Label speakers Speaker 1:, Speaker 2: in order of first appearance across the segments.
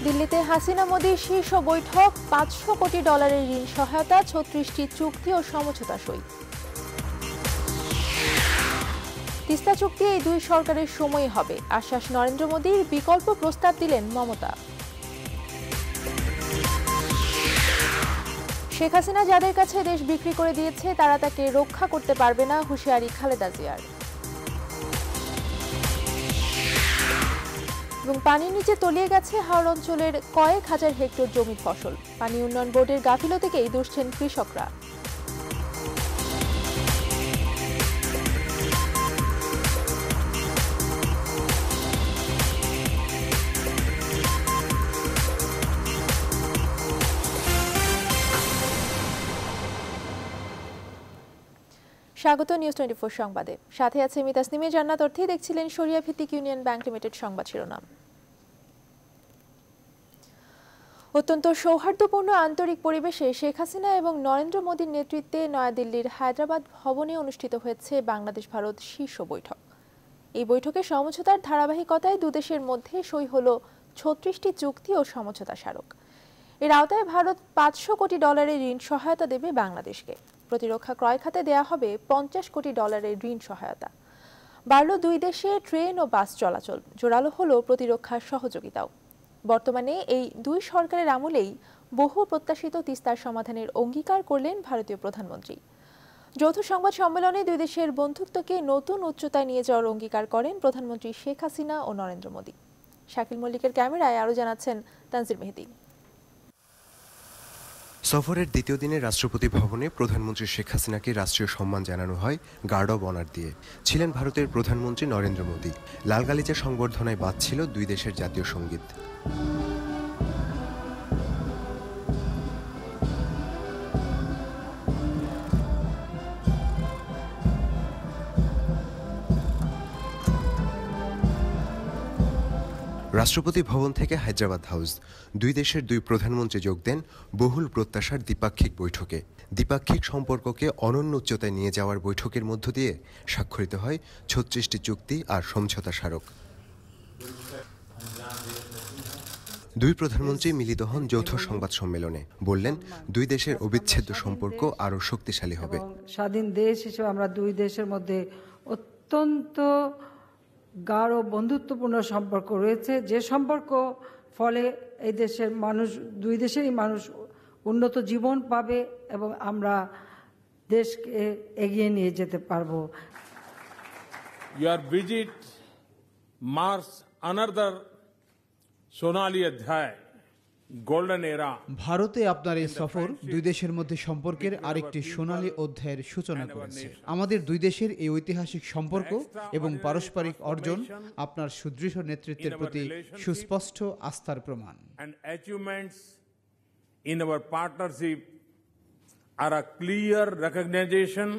Speaker 1: দিল্লিতে হাসিনা মোদি শীর্ষ বৈঠক, $500 কোটি ঋণ সহায়তা, 36টি চুক্তি ও সমঝোতা সই। তিস্তা চুক্তি এই দুই সরকারের সময়ই হবে, আশ্বাস নরেন্দ্র মোদীর। বিকল্প প্রস্তাব দিলেন মমতা। শেখ হাসিনা যাদের কাছে দেশ বিক্রি করে দিয়েছে তারা তাকে রক্ষা করতে পারবে না, হুঁশিয়ারি খালেদা জিয়ার। এবং পানির নিচে তলিয়ে গেছে হাওড় অঞ্চলের কয়েক হাজার হেক্টর জমির ফসল। পানি উন্নয়ন বোর্ডের গাফিলতিকেই দুষছেন কৃষকরা। স্বাগত নিউজ 24 সংবাদে, সাথে আছে আমি তাসনিমে জান্নাত। অর্থে দেখছিলেন শরিয়া ভিত্তিক ইউনিয়ন ব্যাংক লিমিটেড সংবাদ শিরোনাম। অত্যন্ত সৌহার্দ্যপূর্ণ আন্তরিক পরিবেশে শেখ হাসিনা এবং নরেন্দ্র মোদীর নেতৃত্বে নয়াদিল্লির হায়দ্রাবাদ ভবনে অনুষ্ঠিত হয়েছে বাংলাদেশ ভারত শীর্ষ বৈঠক। এই বৈঠকে সমঝোতার ধারাবাহিকতায় দুদেশের মধ্যে সই হল 36টি চুক্তি ও সমঝোতা স্মারক। এর আওতায় ভারত $500 কোটি ঋণ সহায়তা দেবে বাংলাদেশকে। প্রতিরক্ষা ক্রয় খাতে দেয়া হবে $50 কোটি ঋণ সহায়তা। বাড়ল দুই দেশে ট্রেন ও বাস চলাচল, জোরালো হলো প্রতিরক্ষার সহযোগিতাও। বর্তমানে এই দুই সরকারের আমলেই বহু প্রত্যাশিত তিস্তার সমাধানের অঙ্গীকার করলেন ভারতীয় প্রধানমন্ত্রী। যৌথ সংবাদ সম্মেলনে দুই দেশের বন্ধুত্বকে নতুন উচ্চতায় নিয়ে যাওয়ার অঙ্গীকার করেন প্রধানমন্ত্রী শেখ হাসিনা ও নরেন্দ্র মোদী। শাকিল মল্লিকের ক্যামেরায় আরও জানাচ্ছেন তানজির মেহেদি।
Speaker 2: সফরের দ্বিতীয় দিনে রাষ্ট্রপতি ভবনে প্রধানমন্ত্রী শেখ হাসিনাকে রাষ্ট্রীয় সম্মান জানানো হয় গার্ড অব অনার দিয়ে। ছিলেন ভারতের প্রধানমন্ত্রী নরেন্দ্র মোদী। লাল গালিচা সংবর্ধনায় বাজছিল দুই দেশের জাতীয় সঙ্গীত। রাষ্ট্রপতি ভবন থেকে হায়দ্রাবাদ হাউস, দুই দেশের দুই প্রধানমন্ত্রী যোগ দেন বহুল প্রত্যাশার দ্বিপাক্ষিক বৈঠকে। দ্বিপাক্ষিক সম্পর্ককে অনন্য উচ্চতায় নিয়ে যাওয়ার বৈঠকের মধ্য দিয়ে স্বাক্ষরিত হয় 36টি চুক্তি আর সমঝোতা স্মারক। দুই প্রধানমন্ত্রী মিলিত হন যৌথ সংবাদ সম্মেলনে। বললেন, দুই দেশের অবিচ্ছেদ্য সম্পর্ক আরও শক্তিশালী হবে।
Speaker 3: স্বাধীন দেশ হিসেবে আমরা দুই দেশের মধ্যে অত্যন্ত গাঢ় বন্ধুত্বপূর্ণ সম্পর্ক রয়েছে, যে সম্পর্ক ফলে এই দেশের মানুষ, দুই দেশেরই মানুষ উন্নত জীবন পাবে এবং আমরা দেশকে এগিয়ে নিয়ে যেতে পারবো।
Speaker 4: Your visit marks another সোনালী অধ্যায়, গোল্ডেন এরা।
Speaker 5: ভারতে আপনার এই সফর দুই দেশের মধ্যে সম্পর্কের আরেকটি সোনালী অধ্যায়ের সূচনা করেছে। আমাদের দুই দেশের এই ঐতিহাসিক সম্পর্ক এবং পারস্পরিক অর্জন আপনার সুদৃঢ় নেতৃত্বের প্রতি সুস্পষ্ট আস্থার প্রমাণ।
Speaker 4: And achievements in our partnership are a clear recognition.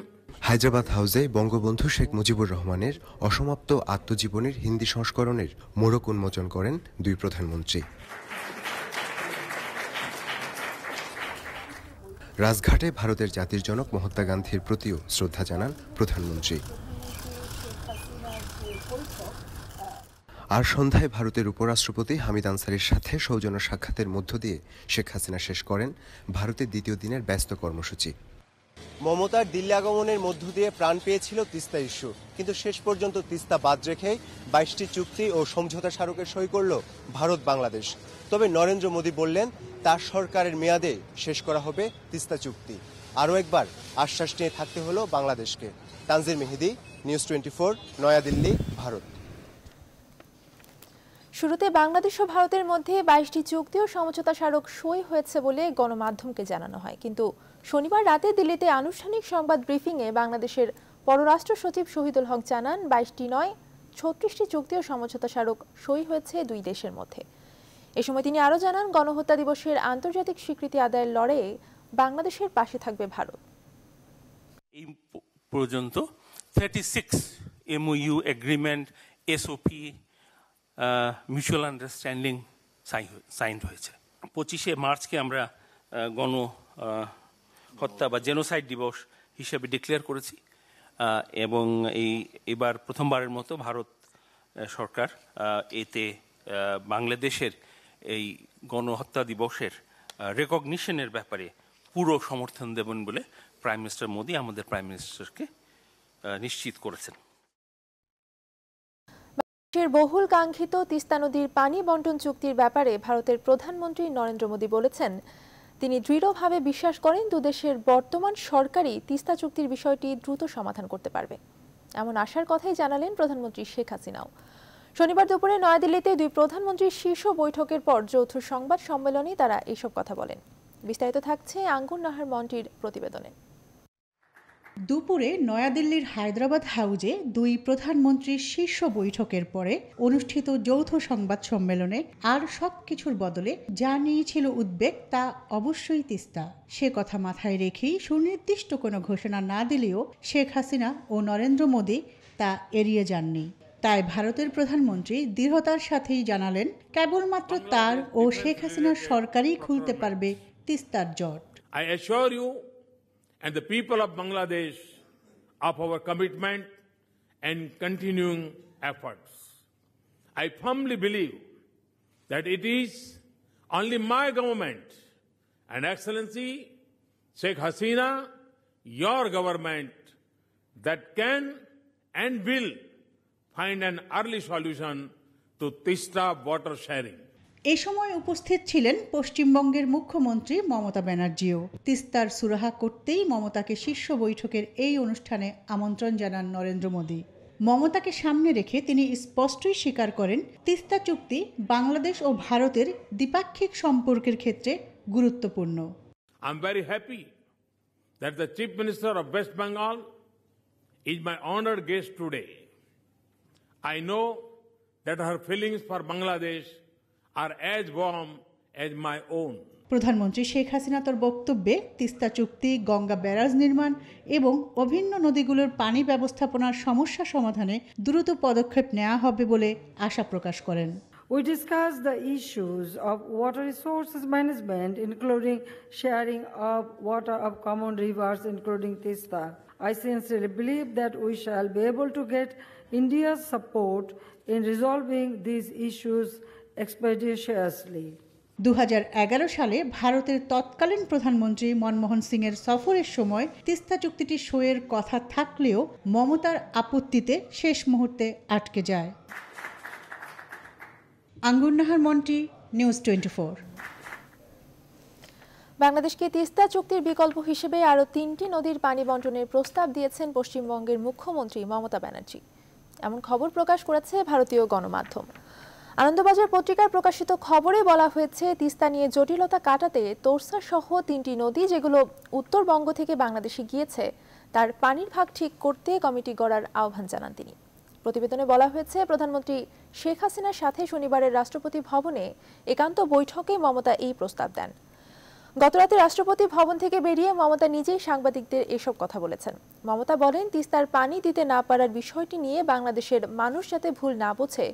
Speaker 2: Hyderabad হাউসে বঙ্গবন্ধু শেখ মুজিবুর রহমানের অসমাপ্ত আত্মজীবনীর হিন্দি সংস্করণের মোড়ক উন্মোচন করেন দুই প্রধানমন্ত্রী। রাজঘাটে ভারতের জাতির জনক মহাত্মা গান্ধীর প্রতিও শ্রদ্ধা জানান প্রধানমন্ত্রী। আর সন্ধ্যায় ভারতের উপরাষ্ট্রপতি হামিদ আনসারির সাথে সৌজন্য সাক্ষাতের মধ্য দিয়ে শেখ হাসিনা শেষ করেন ভারতের দ্বিতীয় দিনের ব্যস্ত কর্মসূচি। মমতার দিল্লি আগমনের মধ্য দিয়ে প্রাণ পেয়েছিল তিস্তা ইস্যু, কিন্তু শেষ পর্যন্ত তিস্তা বাদ রেখে 22টি চুক্তি ও সমঝোতা স্মারকের সই করল ভারত বাংলাদেশ। তবে নরেন্দ্র মোদী বললেন, তার সরকারের মেয়াদে শেষ করা হবে তিস্তা চুক্তি। আরও একবার আশ্বাস নিয়ে থাকতে হলো বাংলাদেশকে। তানজির মেহেদি, নিউজ 24, নয়াদিল্লি, ভারত।
Speaker 1: শুরুতে বাংলাদেশ ও ভারতের মধ্যে 22টি চুক্তি ও সমঝোতা স্মারক সই হয়েছে বলে গণমাধ্যমকে জানানো হয়, কিন্তু শনিবার রাতে দিল্লিতে আনুষ্ঠানিক সংবাদ ব্রিফিংয়ে বাংলাদেশের পররাষ্ট্র সচিব শহীদুল হক জানান, 22টি নয় 36টি চুক্তি ও সমঝোতা স্মারক সই হয়েছে দুই দেশের মধ্যে। এ সময় তিনি আরও জানান, গণহত্যা দিবসের আন্তর্জাতিক স্বীকৃতি আদায়ের লড়াইয়ে বাংলাদেশের পাশে থাকবে ভারত।
Speaker 6: এই পর্যন্ত 36 MOU agreement, SOP, mutual understanding signed হয়েছে। 25শে মার্চকে আমরা গণ হত্যা বা জেনোসাইড দিবস হিসেবে ডিক্লেয়ার করেছি এবং এবার প্রথমবারের মতো ভারত সরকার এতে বাংলাদেশের এই গণহত্যা দিবসের রেকগনিশনের ব্যাপারে পুরো সমর্থন দেবেন বলে প্রাইম মিনিস্টার মোদি আমাদের প্রাইম মিনিস্টারকে নিশ্চিত করেছেন।
Speaker 1: দেশের বহুল কাঙ্ক্ষিত তিস্তা নদীর পানি বন্টন চুক্তির ব্যাপারে ভারতের প্রধানমন্ত্রী নরেন্দ্র মোদী বলেছেন, তিনি দৃঢ়ভাবে বিশ্বাস করেন দুদেশের বর্তমান সরকারই তিস্তা চুক্তির বিষয়টি দ্রুত সমাধান করতে পারবে। এমন আশার কথাই জানালেন প্রধানমন্ত্রী শেখ হাসিনাও। শনিবার দুপুরে নয়াদিল্লিতে দুই প্রধানমন্ত্রীর শীর্ষ বৈঠকের পর যৌথ সংবাদ সম্মেলনে তারা এইসব কথা বলেন। বিস্তারিত থাকছে আঙ্গুর নাহার মন্টির প্রতিবেদনে।
Speaker 7: দুপুরে নয়াদিল্লির হায়দ্রাবাদ হাউজে দুই প্রধানমন্ত্রীর শীর্ষ বৈঠকের পরে অনুষ্ঠিত যৌথ সংবাদ সম্মেলনে আর সবকিছুর বদলে যা নিয়েছিল উদ্বেগ তা অবশ্যই তিস্তা। সে কথা মাথায় রেখেই সুনির্দিষ্ট কোনো ঘোষণা না দিলেও শেখ হাসিনা ও নরেন্দ্র মোদী তা এড়িয়ে যাননি। তাই ভারতের প্রধানমন্ত্রী দৃঢ়তার সাথেই জানালেন, কেবলমাত্র তার ও শেখ হাসিনার সরকারই খুলতে পারবে তিস্তার জট।
Speaker 4: I assure you and the people of Bangladesh of our commitment and continuing efforts. I firmly believe that it is only my government and Excellency Sheikh Hasina, your government, that can and will find an early solution to Tista water sharing.
Speaker 7: এ সময় উপস্থিত ছিলেন পশ্চিমবঙ্গের মুখ্যমন্ত্রী মমতা ব্যানার্জিও। তিস্তার সুরাহা করতেই মমতাকে শীর্ষ বৈঠকের এই অনুষ্ঠানে আমন্ত্রণ জানান নরেন্দ্র মোদী। মমতাকে সামনে রেখে তিনি স্পষ্টই স্বীকার করেন, তিস্তা চুক্তি বাংলাদেশ ও ভারতের দ্বিপাক্ষিক সম্পর্কের ক্ষেত্রে গুরুত্বপূর্ণ।
Speaker 4: I am very happy that the Chief Minister of West Bengal is my honored guest today. I know that her feelings for Bangladesh are as warm as my own.
Speaker 7: প্রধানমন্ত্রী শেখ হাসিনা তার বক্তব্যে তিস্তা চুক্তি, গঙ্গা ব্যারাজ নির্মাণ এবং অভিন্ন নদীগুলোর পানি ব্যবস্থাপনার সমস্যা সমাধানে দ্রুত পদক্ষেপ নেওয়া হবে বলে আশা প্রকাশ করেন।
Speaker 3: We discussed the issues of water resources management, including sharing of water of common rivers, including Tista. I sincerely believe that we shall be able to get India's support in resolving these issues expeditiously.
Speaker 7: 2011 সালে ভারতের তৎকালীন প্রধানমন্ত্রী মনমোহন সিংয়ের সফরের সময় তিস্তা চুক্তিটি সইয়ের কথা থাকলেও মমতার আপত্তিতে শেষ মুহূর্তে আটকে যায়। আঙ্গুর নাহার মন্টি, নিউজ 24।
Speaker 1: বাংলাদেশকে তিস্তা চুক্তির বিকল্প হিসেবে আরও 3টি নদীর পানি বন্টনের প্রস্তাব দিয়েছেন পশ্চিমবঙ্গের মুখ্যমন্ত্রী মমতা ব্যানার্জি। এমন খবর প্রকাশ করেছে ভারতীয় গণমাধ্যম। আনন্দবাজার পত্রিকায় প্রকাশিত খবরে বলা হয়েছে, তিস্তা নিয়ে জটিলতা কাটাতে তোরসা সহ 3টি নদী যেগুলো উত্তরবঙ্গ থেকে বাংলাদেশে গিয়েছে তার পানির ভাগ ঠিক করতে কমিটি গড়ার আহ্বান জানান তিনি। প্রতিবেদনে বলা হয়েছে, প্রধানমন্ত্রী শেখ হাসিনার সাথে শনিবারের রাষ্ট্রপতি ভবনে একান্ত বৈঠকে মমতা এই প্রস্তাব দেন। গতরাতে রাষ্ট্রপতি ভবন থেকে বেরিয়ে মমতা নিজেই সাংবাদিকদের এসব কথা বলেছেন। মমতা বলেন, তিস্তার পানি দিতে না পারার বিষয়টি নিয়ে বাংলাদেশের মানুষ যাতে ভুল না বোঝে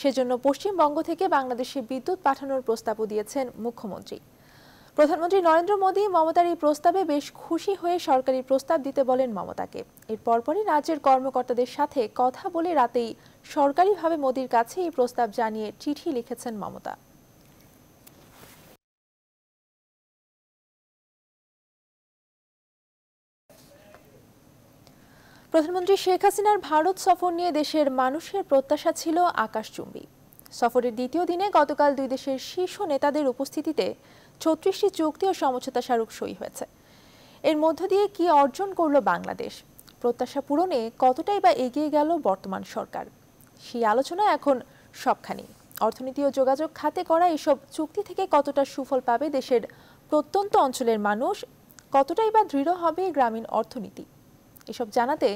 Speaker 1: সেজন্য পশ্চিমবঙ্গ থেকে বাংলাদেশে বিদ্যুৎ পাঠানোর প্রস্তাবও দিয়েছেন মুখ্যমন্ত্রী। প্রধানমন্ত্রী নরেন্দ্র মোদী মমতার এই প্রস্তাবে বেশ খুশি হয়ে সরকারি প্রস্তাব দিতে বলেন মমতাকে। এর পরপরই রাজ্যের কর্মকর্তাদের সাথে কথা বলে রাতেই সরকারিভাবে মোদীর কাছে এই প্রস্তাব জানিয়ে চিঠি লিখেছেন মমতা। প্রধানমন্ত্রী শেখ হাসিনার ভারত সফর নিয়ে দেশের মানুষের প্রত্যাশা ছিল আকাশচুম্বী। সফরের দ্বিতীয় দিনে গতকাল দুই দেশের শীর্ষ নেতাদের উপস্থিতিতে 36টি চুক্তি ও সমঝোতা স্মারক সই হয়েছে। এর মধ্য দিয়ে কি অর্জন করল বাংলাদেশ, প্রত্যাশা পূরণে কতটাই বা এগিয়ে গেল বর্তমান সরকার, সেই আলোচনা এখন সবখানি। অর্থনীতি ও যোগাযোগ খাতে করা এসব চুক্তি থেকে কতটা সুফল পাবে দেশের প্রত্যন্ত অঞ্চলের মানুষ, কতটাই বা দৃঢ় হবে গ্রামীণ অর্থনীতি, এসব জানাতে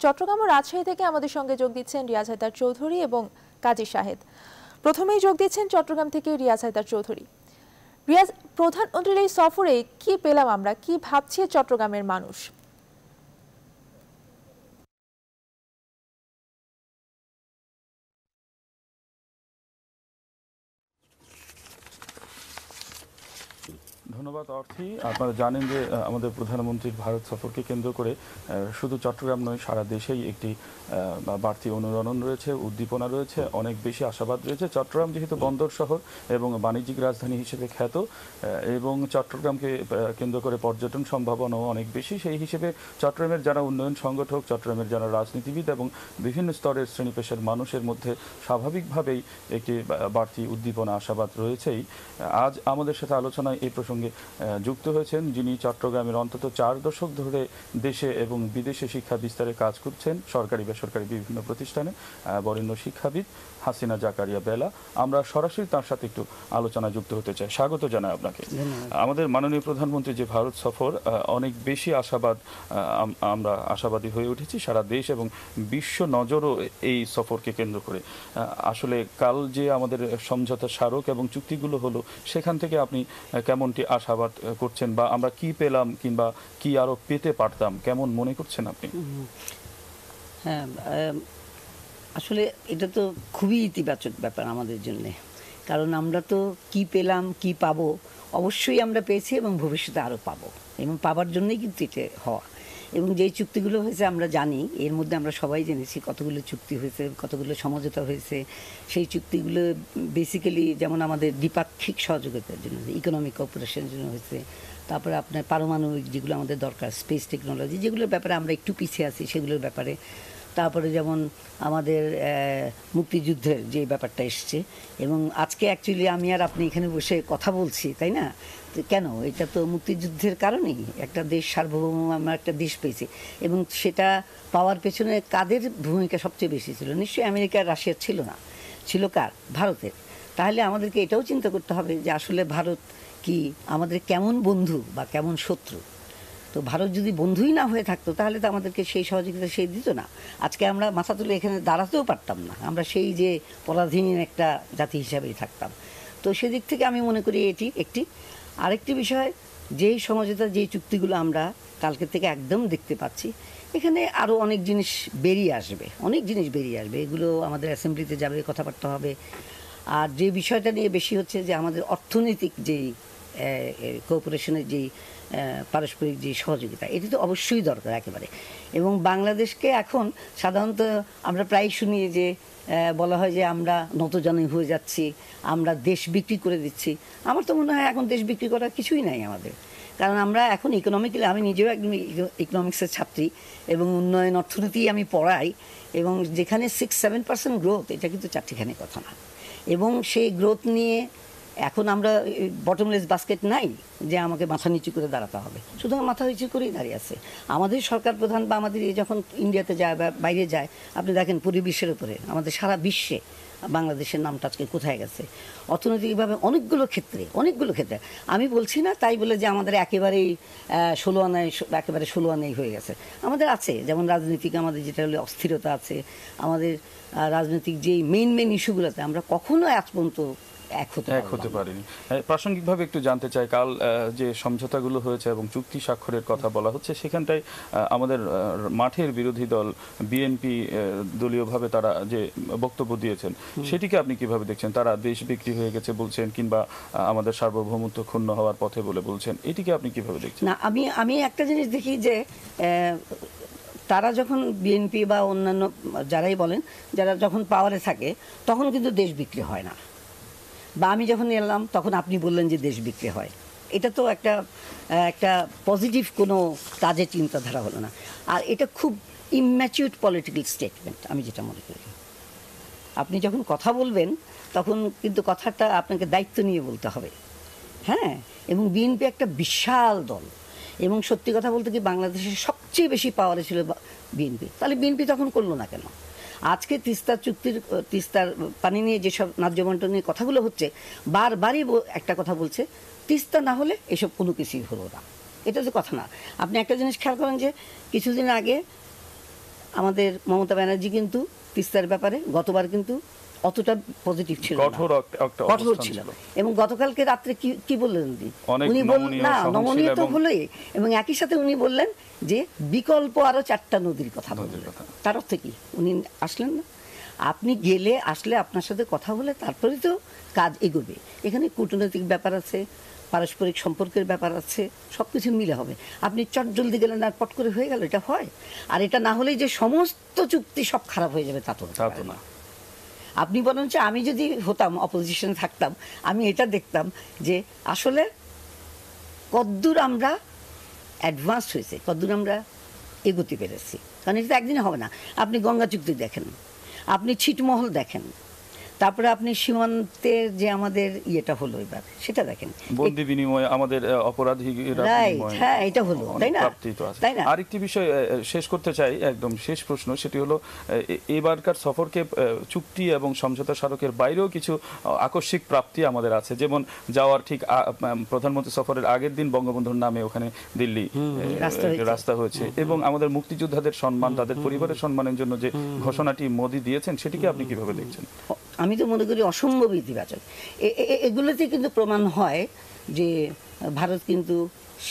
Speaker 1: চট্টগ্রাম ও রাজশাহী থেকে আমাদের সঙ্গে যোগ দিচ্ছেন রিয়াজ হায়দার চৌধুরী এবং কাজী শাহেদ। প্রথমেই যোগ দিচ্ছেন চট্টগ্রাম থেকে রিয়াজ হায়দার চৌধুরী। রিয়াজ, প্রধানমন্ত্রীর এই সফরে কি পেলাম আমরা, কি ভাবছে চট্টগ্রামের মানুষ?
Speaker 8: ধন্যবাদ অর্থী। আপনারা জানেন যে আমাদের প্রধানমন্ত্রীর ভারত সফরকে কেন্দ্র করে শুধু চট্টগ্রাম নয়, সারা দেশেই একটি বাড়তি অনুরণন রয়েছে, উদ্দীপনা রয়েছে, অনেক বেশি আশাবাদ রয়েছে। চট্টগ্রাম যেহেতু বন্দর শহর এবং বাণিজ্যিক রাজধানী হিসেবে খ্যাত এবং চট্টগ্রামকে কেন্দ্র করে পর্যটন সম্ভাবনাও অনেক বেশি, সেই হিসেবে চট্টগ্রামের যারা উন্নয়ন সংগঠক, চট্টগ্রামের যারা রাজনীতিবিদ এবং বিভিন্ন স্তরের শ্রেণী পেশার মানুষের মধ্যে স্বাভাবিকভাবেই একটি বাড়তি উদ্দীপনা আশাবাদ রয়েছেই। আজ আমাদের সাথে আলোচনায় এই প্রসঙ্গে যুক্ত হয়েছেন যিনি চট্টগ্রামের অন্তত 4 দশক ধরে দেশে এবং বিদেশে শিক্ষা বিস্তারে কাজ করছেন সরকারি বেসরকারি বিভিন্ন প্রতিষ্ঠানে, বরেণ্য শিক্ষাবিদ হাসিনা জাকারিয়া বেলা। আমরা সরাসরি তার সাথে একটু আলোচনায় যুক্ত হতে চাই। স্বাগত জানাই আপনাকে। আমাদের মাননীয় প্রধানমন্ত্রী যে ভারত সফর, অনেক বেশি আশাবাদ, আমরা আশাবাদী হয়ে উঠেছি। সারা দেশ এবং বিশ্ব নজরও এই সফরকে কেন্দ্র করে। আসলে কাল যে আমাদের সমঝোতা স্মারক এবং চুক্তিগুলো হলো, সেখান থেকে আপনি কেমনটি আশাবাদ করছেন, বা আমরা কি পেলাম কিংবা কি আরো পেতে পারতাম, কেমন মনে করছেন আপনি?
Speaker 9: হ্যাঁ, আসলে এটা তো খুবই ইতিবাচক ব্যাপার আমাদের জন্য, কারণ আমরা তো কি পেলাম কি পাবো অবশ্যই আমরা পেয়েছি এবং ভবিষ্যতে আরও পাবো, এবং পাবার জন্যই কিন্তু এটা হওয়া। এবং যেই চুক্তিগুলো হয়েছে আমরা জানি, এর মধ্যে আমরা সবাই জেনেছি কতগুলো চুক্তি হয়েছে, কতগুলো সমঝোতা হয়েছে। সেই চুক্তিগুলো বেসিক্যালি যেমন আমাদের দ্বিপাক্ষিক সহযোগিতার জন্য, ইকোনমিক কোঅপারেশনের জন্য হয়েছে। তারপরে আপনার পারমাণবিক যেগুলো আমাদের দরকার, স্পেস টেকনোলজি, যেগুলোর ব্যাপারে আমরা একটু পিছিয়ে আছি সেগুলোর ব্যাপারে। তারপরে যেমন আমাদের মুক্তিযুদ্ধের যে ব্যাপারটা এসছে, এবং আজকে অ্যাকচুয়ালি আমি আর আপনি এখানে বসে কথা বলছি, তাই না? কেন? এটা তো মুক্তিযুদ্ধের কারণেই একটা দেশ সার্বভৌম, আমরা একটা দেশ পেয়েছি, এবং সেটা পাওয়ার পেছনে কাদের ভূমিকা সবচেয়ে বেশি ছিল? নিশ্চয়ই আমেরিকার, রাশিয়ার ছিল না, ছিল কার? ভারতের। তাহলে আমাদেরকে এটাও চিন্তা করতে হবে যে আসলে ভারত কি আমাদের কেমন বন্ধু বা কেমন শত্রু। তো ভারত যদি বন্ধুই না হয়ে থাকতো তাহলে তো আমাদেরকে সেই সহযোগিতা সে দিত না। আজকে আমরা মাথা তুলে এখানে দাঁড়াতেও পারতাম না, আমরা সেই যে পরাধীন একটা জাতি হিসাবেই থাকতাম। তো সেদিক থেকে আমি মনে করি এটি একটি। আরেকটি বিষয়, যেই সমঝোতা, যেই চুক্তিগুলো আমরা কালকে থেকে একদম দেখতে পাচ্ছি, এখানে আরও অনেক জিনিস বেরিয়ে আসবে, অনেক জিনিস বেরিয়ে আসবে। এগুলো আমাদের অ্যাসেম্বলিতে যাবে, কথাবার্তা হবে। আর যে বিষয়টা নিয়ে বেশি হচ্ছে যে আমাদের অর্থনৈতিক যেই কোঅপারেশনের যেই পারস্পরিক যে সহযোগিতা, এটি তো অবশ্যই দরকার একেবারে। এবং বাংলাদেশকে এখন সাধারণত আমরা প্রায় শুনি যে বলা হয় যে আমরা নতজানু হয়ে যাচ্ছি, আমরা দেশ বিক্রি করে দিচ্ছি। আমার তো মনে হয় এখন দেশ বিক্রি করার কিছুই নাই আমাদের, কারণ আমরা এখন ইকোনমিক্যালি, আমি নিজেও একদম ইকোনমিক্সের ছাত্রী এবং উন্নয়ন অর্থনীতি আমি পড়াই, এবং যেখানে 6-7% গ্রোথ, এটা কিন্তু চারটিখানি কথা না। এবং সেই গ্রোথ নিয়ে এখন আমরা বটমলেস বাস্কেট নাই যে আমাকে মাথা নিচু করে দাঁড়াতে হবে, সুতরাং মাথা নিচু করেই দাঁড়িয়ে আছে আমাদের সরকার প্রধান। বা আমাদের যখন ইন্ডিয়াতে যায় বা বাইরে যায়, আপনি দেখেন পরিবেশের উপরে আমাদের সারা বিশ্বে বাংলাদেশের নামটা আজকে কোথায় গেছে। অর্থনৈতিকভাবে অনেকগুলো ক্ষেত্রে আমি বলছি না তাই বলে যে আমাদের একেবারেই 16 আনাই হয়ে গেছে। আমাদের আছে, যেমন রাজনীতিক আমাদের যেটা হলো অস্থিরতা আছে, আমাদের রাজনৈতিক যেই মেইন ইস্যুগুলোতে আমরা কখনো আজ পর্যন্ত এক
Speaker 8: হতে পারেনি। প্রাসঙ্গিকভাবে একটু জানতে চাই, কাল যে সমঝোতাগুলো হয়েছে এবং চুক্তি স্বাক্ষরের কথা বলা হচ্ছে, সেখানটায় আমাদের মাঠের বিরোধী দল বিএনপি দলীয়ভাবে তারা যে বক্তব্য দিয়েছেন, সেটিকে আপনি কিভাবে দেখছেন? তারা দেশ বিক্রি হয়ে গেছে বলছেন, কিংবা আমাদের সার্বভৌমত্ব ক্ষুণ্ণ হওয়ার পথে বলে বলছেন, এটিকে আপনি কিভাবে দেখছেন?
Speaker 9: না, আমি একটা জিনিস দেখি যে তারা যখন বিএনপি বা অন্যান্য যারাই বলেন, যারা যখন পাওয়ারে থাকে তখন কিন্তু দেশ বিক্রি হয় না। বা আমি যখন এলাম তখন আপনি বললেন যে দেশ বিক্রি হয়, এটা তো একটা পজিটিভ কোনো কাজের চিন্তাধারা হলো না। আর এটা খুব ইম্যাচিউর পলিটিক্যাল স্টেটমেন্ট আমি যেটা মনে করি। আপনি যখন কথা বলবেন তখন কিন্তু কথাটা আপনাকে দায়িত্ব নিয়ে বলতে হবে। হ্যাঁ, এবং বিএনপি একটা বিশাল দল, এবং সত্যি কথা বলতে কি বাংলাদেশের সবচেয়ে বেশি পাওয়ারে ছিল বিএনপি। তাহলে বিএনপি তখন করলো না কেন? আজকে তিস্তার পানি নিয়ে যেসব ন্যায্য বন্টন নিয়ে কথাগুলো হচ্ছে, বারবারই একটা কথা বলছে, তিস্তা না হলে এসব কোনো কিছুই হলো না। এটা তো কথা না। আপনি একটা জিনিস খেয়াল করেন যে কিছুদিন আগে আমাদের মমতা ব্যানার্জি কিন্তু তিস্তার ব্যাপারে গতবার কিন্তু অতটা পজিটিভ ছিল, কঠোর ছিল। এবং গতকালকে রাত্রে কি বললেন উনি বললেন না, নমনীয় তো হলোই, এবং একই সাথে উনি বললেন যে বিকল্প আরো 4টা নদীর কথা বললেন। তার অর্থ কি? উনি আসলেন না। আপনি আসলে আপনার সাথে কথা বলে তারপরে তো কাজ এগোবে। এখানে কূটনৈতিক ব্যাপার আছে, পারস্পরিক সম্পর্কের ব্যাপার আছে, সব কিছু মিলে হবে। আপনি চট জলদি গেলেন আর পট করে হয়ে গেল, এটা হয়? আর এটা না হলেই যে সমস্ত চুক্তি সব খারাপ হয়ে যাবে তা তো না। আপনি বলেন যে আমি যদি হতাম, অপোজিশনে থাকতাম, আমি এটা দেখতাম যে আসলে কদ্দূর আমরা অ্যাডভান্স হয়েছে, কদ্দূর আমরা এগোতে পেরেছি। কারণ এটা একদিনে হবে না। আপনি গঙ্গা চুক্তি দেখেন, আপনি ছিটমহল দেখেন, তারপরে আপনি সীমান্তের যে আমাদের ইয়েটা হলো এবার সেটা দেখেন,
Speaker 8: বন্দি বিনিময়, আমাদের অপরাধীরা বিনিময়,
Speaker 9: হ্যাঁ এটা হলো, তাই না?
Speaker 8: তাই না? আরেকটি বিষয় শেষ করতে চাই, একদম শেষ প্রশ্ন, সেটি হলো এবারকার সফরকে চুক্তি এবং সমঝোতা স্মারকের বাইরেও কিছু আকস্মিক প্রাপ্তি আমাদের আছে। যেমন যাওয়ার ঠিক প্রধানমন্ত্রী সফরের আগের দিন বঙ্গবন্ধুর নামে ওখানে দিল্লি রাস্তা হয়েছে, এবং আমাদের মুক্তিযোদ্ধাদের সম্মান, তাদের পরিবারের সম্মানের জন্য যে ঘোষণাটি মোদি দিয়েছেন, সেটিকে আপনি কিভাবে দেখছেন?
Speaker 9: আমি তো মনে করি অসম্ভব ইতিবাচক। এগুলোতে কিন্তু প্রমাণ হয় যে ভারত কিন্তু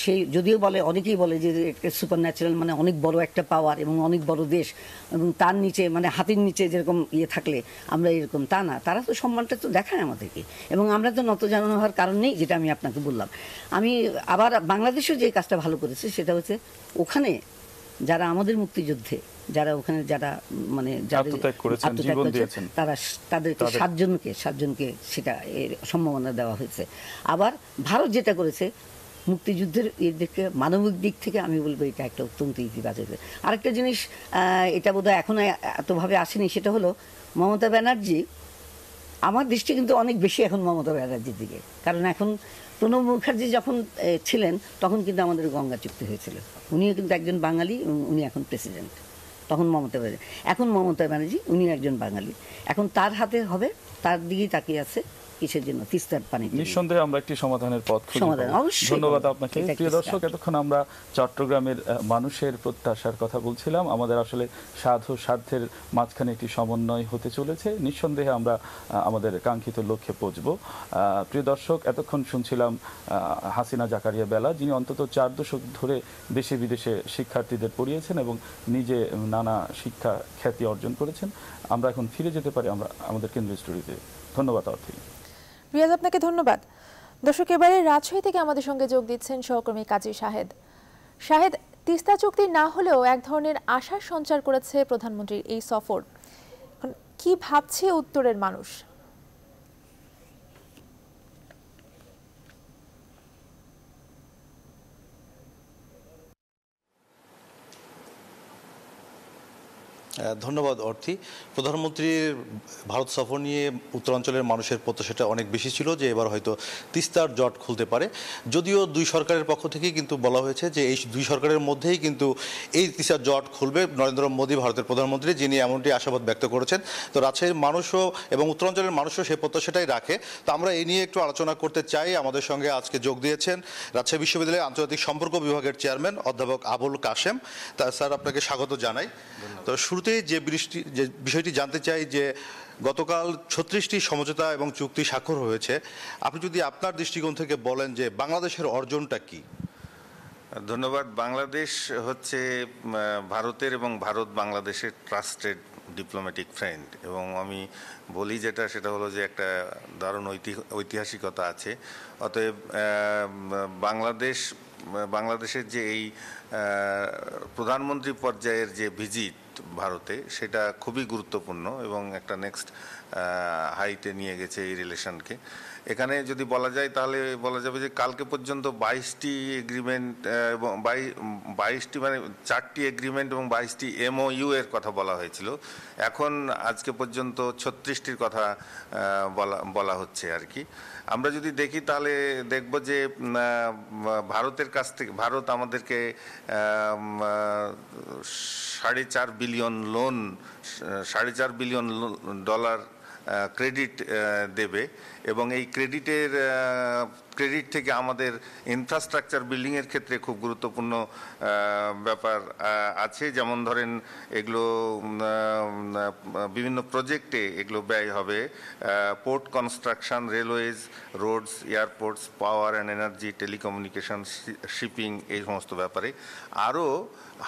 Speaker 9: সেই, যদিও বলে, অনেকেই বলে যে সুপার ন্যাচারাল, মানে অনেক বড় একটা পাওয়ার এবং অনেক বড় দেশ, এবং তার নিচে মানে হাতির নিচে যেরকম ইয়ে থাকলে আমরা এরকম, তা না। তারা তো সম্মানটা তো দেখায় আমাদেরকে, এবং আমরা তো নত জানানো হওয়ার কারণ নেই, যেটা আমি আপনাকে বললাম। আমি আবার বাংলাদেশও যে কাজটা ভালো করেছে সেটা হচ্ছে ওখানে যারা আমাদের মুক্তিযুদ্ধে, যারা ওখানে যারা মানে
Speaker 8: আত্মত্যাগ করেছেন,
Speaker 9: তারা তাদেরকে সাতজনকে সেটা সম্মাননা দেওয়া হয়েছে। আবার ভারত যেটা করেছে মুক্তিযুদ্ধের এর দিকে, মানবিক দিক থেকে আমি বলবো এটা একটা অত্যন্ত ইতিবাচক। আরেকটা জিনিস, এটা বোধহয় এখন এতভাবে আসেনি, সেটা হলো মমতা ব্যানার্জি, আমার দৃষ্টি কিন্তু অনেক বেশি এখন মমতা ব্যানার্জির দিকে। কারণ এখন প্রণব মুখার্জি যখন ছিলেন তখন কিন্তু আমাদের গঙ্গা চুক্তি হয়েছিল, উনিও কিন্তু একজন বাঙালি, উনি এখন প্রেসিডেন্ট। তখন মমতা ব্যানার্জি, এখন মমতা ব্যানার্জি উনি একজন বাঙালি, এখন তার হাতে হবে, তার দিকেই তাকিয়ে আছে। কিসের জন্য? তিস্তার পানি।
Speaker 8: নিঃসন্দেহে আমরা একটি সমাধানের পথ খুঁজে পাবো। ধন্যবাদ আপনাকে। প্রিয় দর্শক, এতক্ষণ আমরা চট্টগ্রামের মানুষের প্রত্যাশার কথা বলছিলাম। আমাদের আসলে সাধু স্বার্থের মাঝখানে একটি সমন্বয় হতে চলেছে। নিঃসন্দেহে আমরা আমাদের কাঙ্ক্ষিত লক্ষ্যে পৌঁছব। প্রিয় দর্শক, এতক্ষণ শুনছিলাম হাসিনা জাকারিয়া বেলা, যিনি অন্তত 4 দশক ধরে দেশে বিদেশে শিক্ষার্থীদের পড়িয়েছেন এবং নিজে নানা শিক্ষা খ্যাতি অর্জন করেছেন। আমরা এখন ফিরে যেতে পারি আমাদের কেন্দ্রীয় স্টুডিওতে। ধন্যবাদ অর্থী।
Speaker 1: রিয়াজ, আপনাকে ধন্যবাদ। দর্শক, এবারে রাজশাহী থেকে আমাদের সঙ্গে যোগ দিচ্ছেন সহকর্মী কাজী শাহেদ। শাহেদ, তিস্তা চুক্তি না হলেও এক ধরনের আশার সঞ্চার করেছে প্রধানমন্ত্রীর এই সফর। কি ভাবছে উত্তরের মানুষ?
Speaker 10: ধন্যবাদ অর্থী। প্রধানমন্ত্রীর ভারত সফর নিয়ে উত্তরাঞ্চলের মানুষের প্রত্যাশাটা অনেক বেশি ছিল যে এবার হয়তো তিস্তার জট খুলতে পারে। যদিও দুই সরকারের পক্ষ থেকেই কিন্তু বলা হয়েছে যে এই দুই সরকারের মধ্যেই কিন্তু এই তিস্তার জট খুলবে। নরেন্দ্র মোদী, ভারতের প্রধানমন্ত্রী, যিনি এমনটি আশাবাদ ব্যক্ত করেছেন। তো রাজশাহীর মানুষও এবং উত্তরাঞ্চলের মানুষও সেই প্রত্যাশাটাই রাখে। তো আমরা এই নিয়ে একটু আলোচনা করতে চাই। আমাদের সঙ্গে আজকে যোগ দিয়েছেন রাজশাহী বিশ্ববিদ্যালয়ের আন্তর্জাতিক সম্পর্ক বিভাগের চেয়ারম্যান অধ্যাপক আবুল কাশেম। তা স্যার, আপনাকে স্বাগত জানাই। তো শুরুতে যে বিষয়টি জানতে চাই যে গতকাল 36টি সমঝোতা এবং চুক্তি স্বাক্ষর হয়েছে। আপনি যদি আপনার দৃষ্টিকোণ থেকে বলেন যে বাংলাদেশের অর্জনটা কি?
Speaker 11: ধন্যবাদ। বাংলাদেশ হচ্ছে ভারতের এবং ভারত বাংলাদেশের ট্রাস্টেড ডিপ্লোম্যাটিক ফ্রেন্ড, এবং আমি বলি সেটা হলো যে একটা দারুণ ঐতিহাসিকতা আছে। অতএব বাংলাদেশের যে এই প্রধানমন্ত্রী পর্যায়ের যে ভিজিট ভারতে, সেটা খুবই গুরুত্বপূর্ণ এবং একটা নেক্সট হাইটে নিয়ে গেছে এই রিলেশনকে। এখানে যদি বলা যায় তাহলে বলা যাবে যে কালকে পর্যন্ত 22টি এগ্রিমেন্ট এবং 22টি মানে 4টি এগ্রিমেন্ট এবং 22টি MOU এর কথা বলা হয়েছিল। এখন আজকে পর্যন্ত 36টির কথা বলা হচ্ছে আর কি। আমরা যদি দেখি তাহলে দেখব যে ভারতের কাছ থেকে ভারত আমাদেরকে $4.5 বিলিয়ন ডলার ক্রেডিট দেবে, এবং এই ক্রেডিট থেকে আমাদের ইনফ্রাস্ট্রাকচার বিল্ডিংয়ের ক্ষেত্রে খুব গুরুত্বপূর্ণ ব্যাপার আছে। যেমন ধরেন এগুলো বিভিন্ন প্রজেক্টে এগুলো ব্যয় হবে, port construction, railways, roads, airports, power and energy, telecommunication, shipping, এই সমস্ত ব্যাপারে। আরও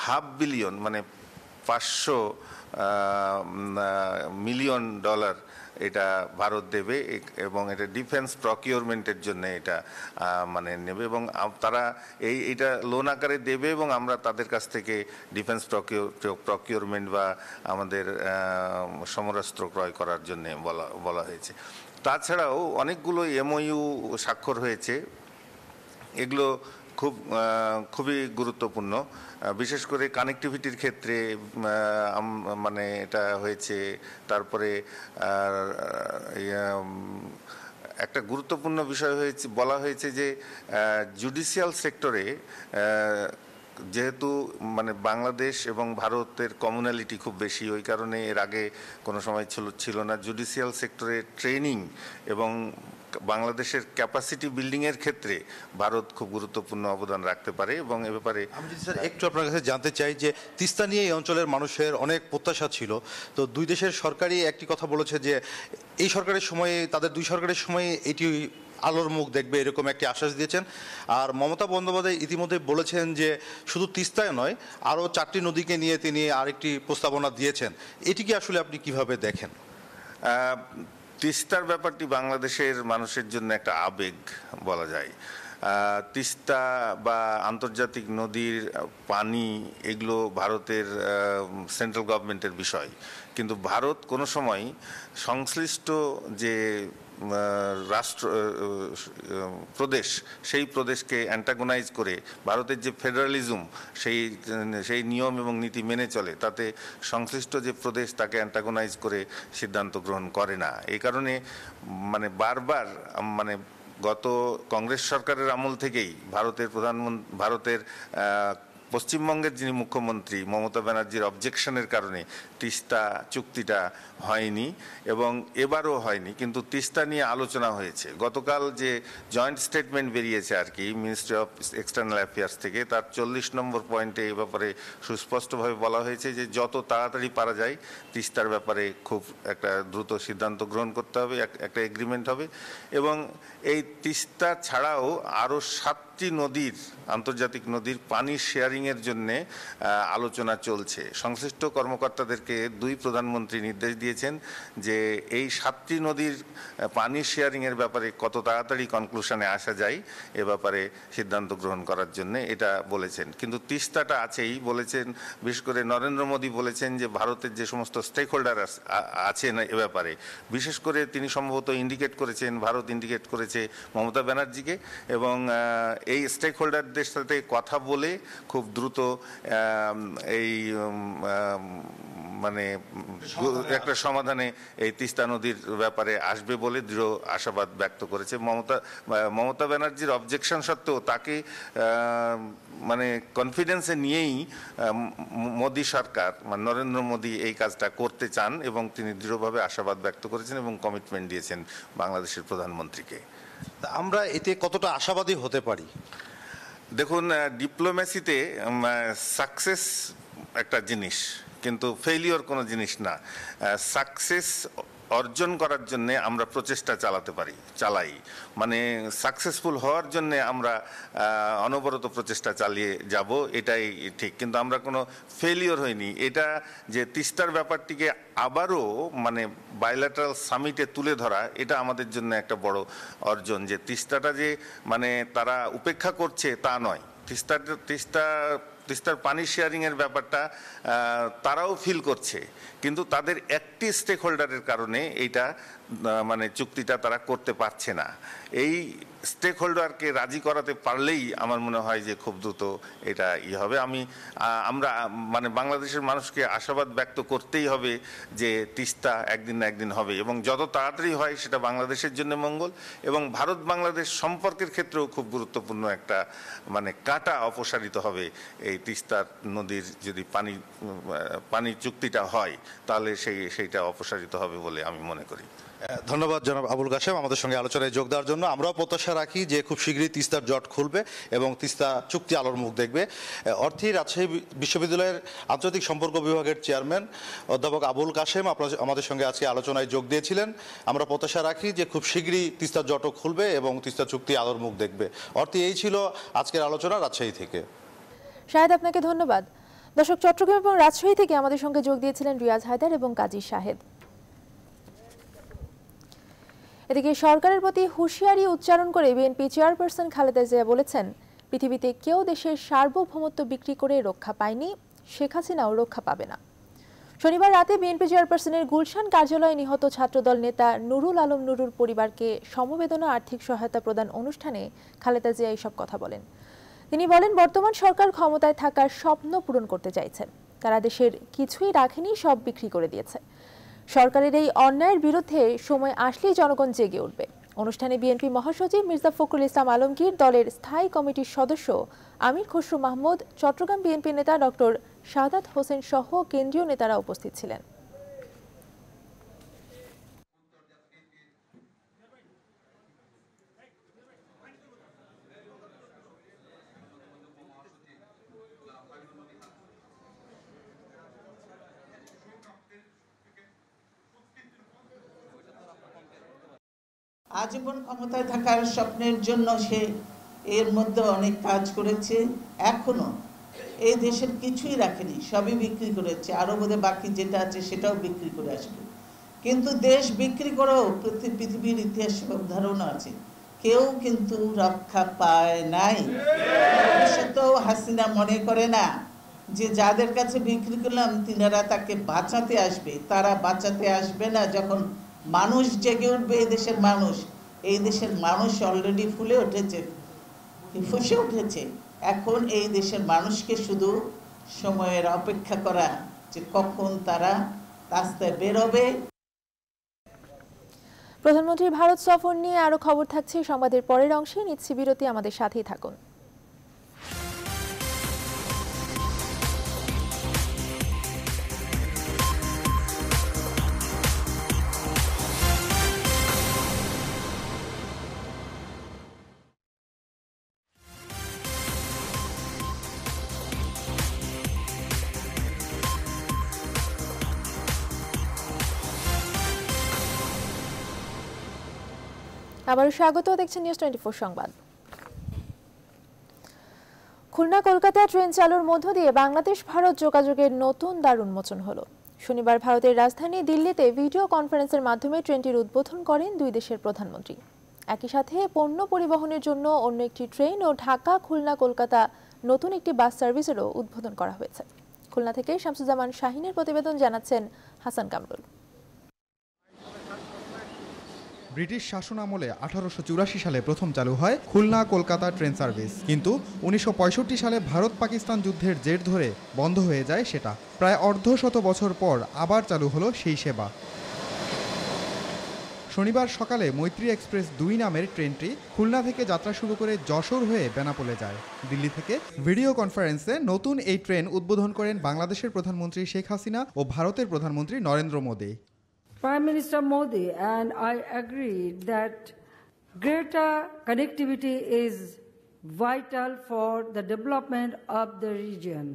Speaker 11: $500 বিলিয়ন মানে 500 মিলিয়ন ডলার এটা ভারত দেবে এবং এটা ডিফেন্স প্রকিউরমেন্টের জন্য এটা মানে নেবে এবং তারা এইটা লোন আকারে দেবে এবং আমরা তাদের কাছ থেকে ডিফেন্স প্রকিউরমেন্ট বা আমাদের সমরাস্ত্র ক্রয় করার জন্য বলা হয়েছে। তাছাড়াও অনেকগুলো এমওইউ স্বাক্ষর হয়েছে, এগুলো খুবই গুরুত্বপূর্ণ, বিশেষ করে কানেক্টিভিটির ক্ষেত্রে মানে এটা হয়েছে। তারপরে একটা গুরুত্বপূর্ণ বিষয় বলা হয়েছে যে জুডিশিয়াল সেক্টরে যেহেতু মানে বাংলাদেশ এবং ভারতের কমিউনালিটি খুব বেশি, ওই কারণে এর আগে কোনো সময় ছিল না। জুডিশিয়াল সেক্টরে ট্রেনিং এবং বাংলাদেশের ক্যাপাসিটি বিল্ডিংয়ের ক্ষেত্রে ভারত খুব গুরুত্বপূর্ণ অবদান রাখতে পারে এবং এ ব্যাপারে
Speaker 10: আমি স্যার একটু আপনার কাছে জানতে চাই যে তিস্তা নিয়ে এই অঞ্চলের মানুষের অনেক প্রত্যাশা ছিল, তো দুই দেশের সরকারই একটি কথা বলেছে যে এই সরকারের সময়ে, তাদের দুই সরকারের সময়ে এটি আলোর মুখ দেখবে, এরকম একটি আশ্বাস দিয়েছেন। আর মমতা বন্দ্যোপাধ্যায় ইতিমধ্যে বলেছেন যে শুধু তিস্তায় নয়, আরও 4টি নদীকে নিয়ে তিনি আরেকটি প্রস্তাবনা দিয়েছেন। এটিকে আসলে আপনি কিভাবে দেখেন?
Speaker 11: তিস্তার ব্যাপারটি বাংলাদেশের মানুষের জন্য একটা আবেগ বলা যায়। তিস্তা বা আন্তর্জাতিক নদীর পানি এগুলো ভারতের সেন্ট্রাল গভর্নমেন্টের বিষয়, কিন্তু ভারত কোনো সময় সংশ্লিষ্ট যে প্রদেশ, সেই প্রদেশকে অ্যান্টাগোনাইজ করে ভারতের যে ফেডারালিজম সেই নিয়ম এবং নীতি মেনে চলে, তাতে সংশ্লিষ্ট যে প্রদেশ তাকে অ্যান্টাগোনাইজ করে সিদ্ধান্ত গ্রহণ করে না। এই কারণে মানে বারবার মানে গত কংগ্রেস সরকারের আমল থেকেই ভারতের পশ্চিমবঙ্গের যিনি মুখ্যমন্ত্রী মমতা ব্যানার্জির অবজেকশনের কারণে তিস্তা চুক্তিটা হয়নি এবং এবারও হয়নি, কিন্তু তিস্তা নিয়ে আলোচনা হয়েছে। গতকাল যে জয়েন্ট স্টেটমেন্ট বেরিয়েছে আর কি মিনিস্ট্রি অফ এক্সটার্নাল অ্যাফেয়ার্স থেকে, তার 40 নম্বর পয়েন্টে এই ব্যাপারে সুস্পষ্টভাবে বলা হয়েছে যে যত তাড়াতাড়ি পারা যায় তিস্তার ব্যাপারে খুব একটা দ্রুত সিদ্ধান্ত গ্রহণ করতে হবে, একটা এগ্রিমেন্ট হবে। এবং এই তিস্তা ছাড়াও আরও 7টি নদীর, আন্তর্জাতিক নদীর পানি শেয়ারিংয়ের জন্যে আলোচনা চলছে। সংশ্লিষ্ট কর্মকর্তাদেরকে দুই প্রধানমন্ত্রী নির্দেশ দিয়েছেন যে এই 7টি নদীর পানি শেয়ারিংয়ের ব্যাপারে কত তাড়াতাড়ি কনক্লুশনে আসা যায় এ ব্যাপারে সিদ্ধান্ত গ্রহণ করার জন্য এটা বলেছেন। কিন্তু তিস্তাটা আছেই বলেছেন, বিশেষ করে নরেন্দ্র মোদী বলেছেন যে ভারতের যে সমস্ত স্টেক হোল্ডার আছেন এ ব্যাপারে, বিশেষ করে তিনি সম্ভবত ইন্ডিকেট করেছেন, ভারত ইন্ডিকেট করেছে মমতা ব্যানার্জিকে, এবং এই স্টেক হোল্ডারদের সাথে কথা বলে খুব দ্রুত এই মানে একটা সমাধানে এই তিস্তা নদীর ব্যাপারে আসবে বলে দৃঢ় আশাবাদ ব্যক্ত করেছে। মমতা ব্যানার্জির অবজেকশন সত্ত্বেও তাকে মানে কনফিডেন্সে নিয়েই মোদী সরকার মানে নরেন্দ্র মোদী এই কাজটা করতে চান এবং তিনি দৃঢ়ভাবে আশাবাদ ব্যক্ত করেছেন এবং কমিটমেন্ট দিয়েছেন বাংলাদেশের প্রধানমন্ত্রীকে।
Speaker 10: আমরা এতে কতটা আশাবাদী হতে পারি?
Speaker 11: দেখুন, ডিপ্লোম্যাসিতে সাকসেস একটা জিনিস, কিন্তু ফেইলিওর কোনো জিনিস না। সাকসেস অর্জন করার জন্য আমরা প্রচেষ্টা চালাই, মানে সাকসেসফুল হওয়ার জন্য আমরা অনবরত প্রচেষ্টা চালিয়ে যাব, এটাই ঠিক। কিন্তু আমরা কোনো ফেলিওর হইনি। এটা যে তিস্তার ব্যাপারটিকে আবারও মানে বাইল্যাটারাল সামিটে তুলে ধরা, এটা আমাদের জন্য একটা বড় অর্জন। যে তিস্তাটা যে মানে তারা উপেক্ষা করছে তা নয়, তিস্তার পানি শেয়ারিংয়ের ব্যাপারটা তারাও ফিল করছে, কিন্তু তাদের একটি স্টেক হোল্ডারের কারণে এইটা মানে চুক্তিটা তারা করতে পারছে না। এই স্টেক হোল্ডারকে রাজি করাতে পারলেই আমার মনে হয় যে খুব দ্রুত এটা হবে। আমরা মানে বাংলাদেশের মানুষকে আশাবাদ ব্যক্ত করতেই হবে যে তিস্তা একদিন না একদিন হবে, এবং যত তাড়াতাড়ি হয় সেটা বাংলাদেশের জন্য মঙ্গল, এবং ভারত বাংলাদেশ সম্পর্কের ক্ষেত্রেও খুব গুরুত্বপূর্ণ একটা মানে কাঁটা অপসারিত হবে। এই তিস্তার নদীর যদি পানি চুক্তিটা হয় তাহলে সেইটা অপসারিত হবে বলে আমি মনে করি।
Speaker 10: ধন্যবাদ জনাব আবুল কাশেম আমাদের সঙ্গে আলোচনায় যোগ দেওয়ার জন্য। আমরাও প্রত্যাশা রাখি যে খুব শীঘ্রই তিস্তার জট খুলবে এবং তিস্তা চুক্তি আলোর মুখ দেখবে। অর্থী রাজশাহী বিশ্ববিদ্যালয়ের আন্তর্জাতিক সম্পর্ক বিভাগের চেয়ারম্যান অধ্যাপক আবুল কাশেম আমাদের সঙ্গে আজকে আলোচনায় যোগ দিয়েছিলেন। আমরা প্রত্যাশা রাখি যে খুব শীঘ্রই তিস্তার জটও খুলবে এবং তিস্তা চুক্তি আলোর মুখ দেখবে। অর্থী, এই ছিল আজকের আলোচনা রাজশাহী থেকে।
Speaker 1: শাহেদ, আপনাকে ধন্যবাদ। দর্শক, চট্টগ্রাম এবং রাজশাহী থেকে আমাদের সঙ্গে যোগ দিয়েছিলেন রিয়াজ হায়দার এবং কাজী শাহেদ। এদিকে সরকারের প্রতি হুঁশিয়ারি উচ্চারণ করে বিএনপি চেয়ারপারসন খালেদা জিয়া বলেছেন, পৃথিবীতে কেউ দেশের সার্বভৌমত্ব বিক্রি করে রক্ষা পায়নি, শেখ হাসিনাও রক্ষা পাবে না। শনিবার রাতে বিএনপি চেয়ারপারসনের গুলশান কার্যালয়ে নিহত ছাত্রদল নেতা নুরুল আলম নুরুর পরিবারকে সমবেদনা আর্থিক সহায়তা প্রদান অনুষ্ঠানে খালেদা জিয়া এসব কথা বলেন। তিনি বলেন, বর্তমান সরকার ক্ষমতায় থাকার স্বপ্ন পূরণ করতে চাইছেন। তারা দেশের কিছুই রাখেনি, সব বিক্রি করে দিয়েছে। সরকারের এই অন্যায়ের বিরুদ্ধে সময় আসলেই জনগণ জেগে উঠবে। অনুষ্ঠানে বিএনপি মহাসচিব মির্জা ফখরুল ইসলাম আলমগীর, দলের স্থায়ী কমিটির সদস্য আমির খসরু মাহমুদ, চট্টগ্রাম বিএনপি নেতা ডক্টর শাহাদাত হোসেন সহ কেন্দ্রীয় নেতারা উপস্থিত ছিলেন।
Speaker 12: আজীবন ক্ষমতায় থাকার স্বপ্নের জন্য সে এর মধ্যে অনেক কাজ করেছে, এখনো এই দেশের কিছুই রাখেনি, সবই বিক্রি করেছে। আরো বোধহয় বাকি যেটা আছে সেটাও বিক্রি করে আসবে। কিন্তু দেশ বিক্রি করেও পৃথিবীর ইতিহাসে উদাহরণ আছে, কেউ কিন্তু রক্ষা পায় নাই। ভবিষ্যতেও হাসিনা মনে করে না যে যাদের কাছে বিক্রি করলাম তিনারা তাকে বাঁচাতে আসবে। তারা বাঁচাতে আসবে না। যখন মানুষ জেগে উঠবে, এই দেশের মানুষ অলরেডি ফুলে উঠেছে, ফুসে উঠেছে। এখন এই দেশের মানুষকে শুধু সময়ের অপেক্ষা করা, যে কখন তারা রাস্তায় বেরোবে।
Speaker 1: প্রধানমন্ত্রীর ভারত সফর নিয়ে আরো খবর থাকছে সংবাদের পরের অংশে। নিচ্ছি বিরতি, আমাদের সাথেই থাকুন। আবারও স্বাগত, দেখছেন নিউজ 24 সংবাদ। খুলনা কলকাতা ট্রেন চালুর মধ্য দিয়ে বাংলাদেশ ভারত যোগাযোগের নতুন দ্বার উন্মোচন হলো। শনিবার ভারতের রাজধানী দিল্লিতে ভিডিও কনফারেন্সের মাধ্যমে ট্রেনটির উদ্বোধন করেন দুই দেশের প্রধানমন্ত্রী। একই সাথে পণ্য পরিবহনের জন্য অন্য একটি ট্রেন ও ঢাকা খুলনা কলকাতা নতুন একটি বাস সার্ভিসেরও উদ্বোধন করা হয়েছে। খুলনা থেকে শামসুজ্জামান শাহিনের প্রতিবেদন, জানাচ্ছেন হাসান কামরুল।
Speaker 13: ব্রিটিশ শাসন আমলে 1884 সালে প্রথম চালু হয় খুলনা কলকাতা ট্রেন সার্ভিস, কিন্তু 1965 সালে ভারত পাকিস্তান যুদ্ধের জের ধরে বন্ধ হয়ে যায় সেটা। প্রায় অর্ধশত বছর পর আবার চালু হলো সেই সেবা। শনিবার সকালে মৈত্রী এক্সপ্রেস 2 নামের ট্রেনটি খুলনা থেকে যাত্রা শুরু করে যশোর হয়ে বেনাপোলে যায়। দিল্লি থেকে ভিডিও কনফারেন্সে নতুন এই ট্রেন উদ্বোধন করেন বাংলাদেশের প্রধানমন্ত্রী শেখ হাসিনা ও ভারতের প্রধানমন্ত্রী Narendra Modi.
Speaker 3: Prime Minister Modi and I agree that greater connectivity is vital for the development of the region.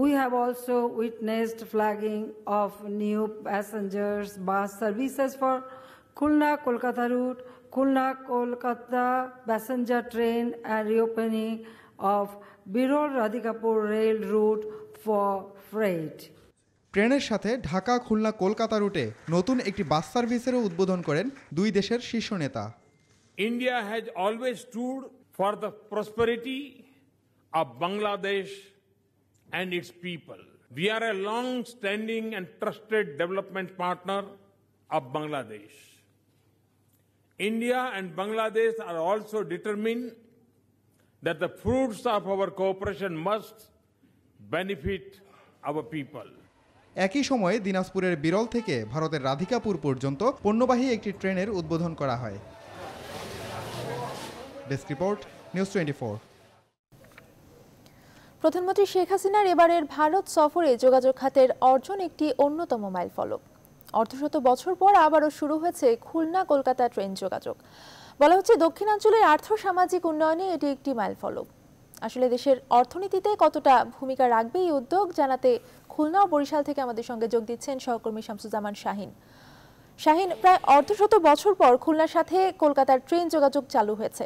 Speaker 3: We have also witnessed flagging of new passengers bus services for Khulna-Kolkata route, Khulna-Kolkata passenger train and reopening of Birol-Radhikapur rail route for freight.
Speaker 13: ট্রেনের সাথে ঢাকা খুলনা কলকাতা রুটে নতুন একটি বাস সার্ভিসেরও উদ্বোধন করেন দুই দেশের শীর্ষ নেতা।
Speaker 4: India has always stood for the prosperity of Bangladesh and its people. We are a long-standing and trusted development partner of Bangladesh. India and Bangladesh are also determined that the fruits of our cooperation must benefit our people.
Speaker 13: একই সময়ে দিনাজপুরের বিরল থেকে ভারতের রাধিকাপুর পর্যন্ত পণ্যবাহী একটি ট্রেনের উদ্বোধন করা হয়। Desk report, news 24।
Speaker 1: প্রধানমন্ত্রী শেখ হাসিনার এবারের ভারত সফরে যোগাযোগ খাতের অর্জন একটি অন্যতম মাইলফলক। অর্ধশত বছর পর আবারও শুরু হয়েছে খুলনা কলকাতা ট্রেন যোগাযোগ। বলা হচ্ছে, দক্ষিণাঞ্চলের আর্থ-সামাজিক উন্নয়নে এটি একটি মাইলফলক। আসলে দেশের অর্থনীতিতে কতটা ভূমিকা রাখবে এই উদ্যোগ জানাতে খুলনা ও বরিশাল থেকে আমাদের সঙ্গে যোগ দিচ্ছেন সহকর্মী শামসুজ্জামান শাহিন। শাহিন, প্রায় অর্ধশত বছর পর খুলনার সাথে কলকাতার ট্রেন যোগাযোগ চালু হয়েছে,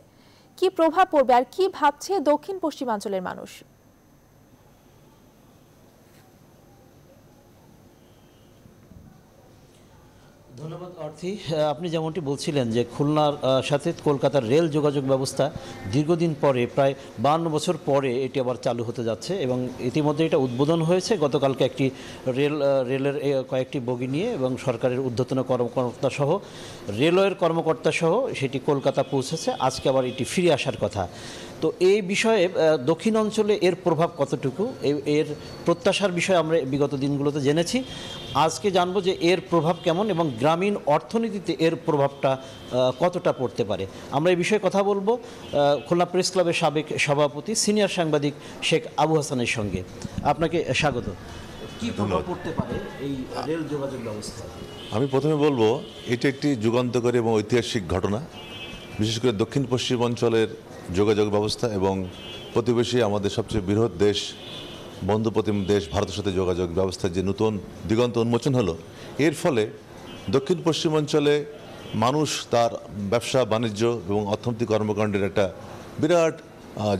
Speaker 1: কি প্রভাব পড়বে আর কি ভাবছে দক্ষিণ পশ্চিমাঞ্চলের মানুষ?
Speaker 14: ধন্যবাদ অর্থী। আপনি যেমনটি বলছিলেন যে খুলনার সাথে কলকাতার রেল যোগাযোগ ব্যবস্থা দীর্ঘদিন পরে প্রায় 52 বছর পরে এটি আবার চালু হতে যাচ্ছে এবং ইতিমধ্যে এটা উদ্বোধন হয়েছে গতকালকে একটি রেলের কয়েকটি বগি নিয়ে এবং সরকারের ঊর্ধ্বতন কর্মকর্তা সহ রেলওয়ের কর্মকর্তা সহ সেটি কলকাতা পৌঁছেছে। আজকে আবার এটি ফিরে আসার কথা। তো এই বিষয়ে দক্ষিণ অঞ্চলে এর প্রভাব কতটুকু, এর প্রত্যাশার বিষয়ে আমরা বিগত দিনগুলোতে জেনেছি। আজকে জানবো যে এর প্রভাব কেমন এবং গ্রামীণ অর্থনীতিতে এর প্রভাবটা কতটা পড়তে পারে। আমরা এই বিষয়ে কথা বলবো খুলনা প্রেস ক্লাবের সাবেক সভাপতি সিনিয়র সাংবাদিক শেখ আবু হাসানের সঙ্গে। আপনাকে স্বাগত। কি প্রভাব পড়তে পারে এই রেল যোগাযোগ ব্যবস্থা?
Speaker 15: আমি প্রথমে বলবো এটি একটি যুগান্তকারী এবং ঐতিহাসিক ঘটনা, বিশেষ করে দক্ষিণ পশ্চিম অঞ্চলের যোগাযোগ ব্যবস্থা এবং প্রতিবেশী আমাদের সবচেয়ে বৃহৎ দেশ, বন্ধুপ্রতিম দেশ ভারতের সাথে যোগাযোগ ব্যবস্থার যে নতুন দিগন্ত উন্মোচন হলো, এর ফলে দক্ষিণ পশ্চিম অঞ্চলে মানুষ তার ব্যবসা বাণিজ্য এবং অর্থনৈতিক কর্মকাণ্ডের একটা বিরাট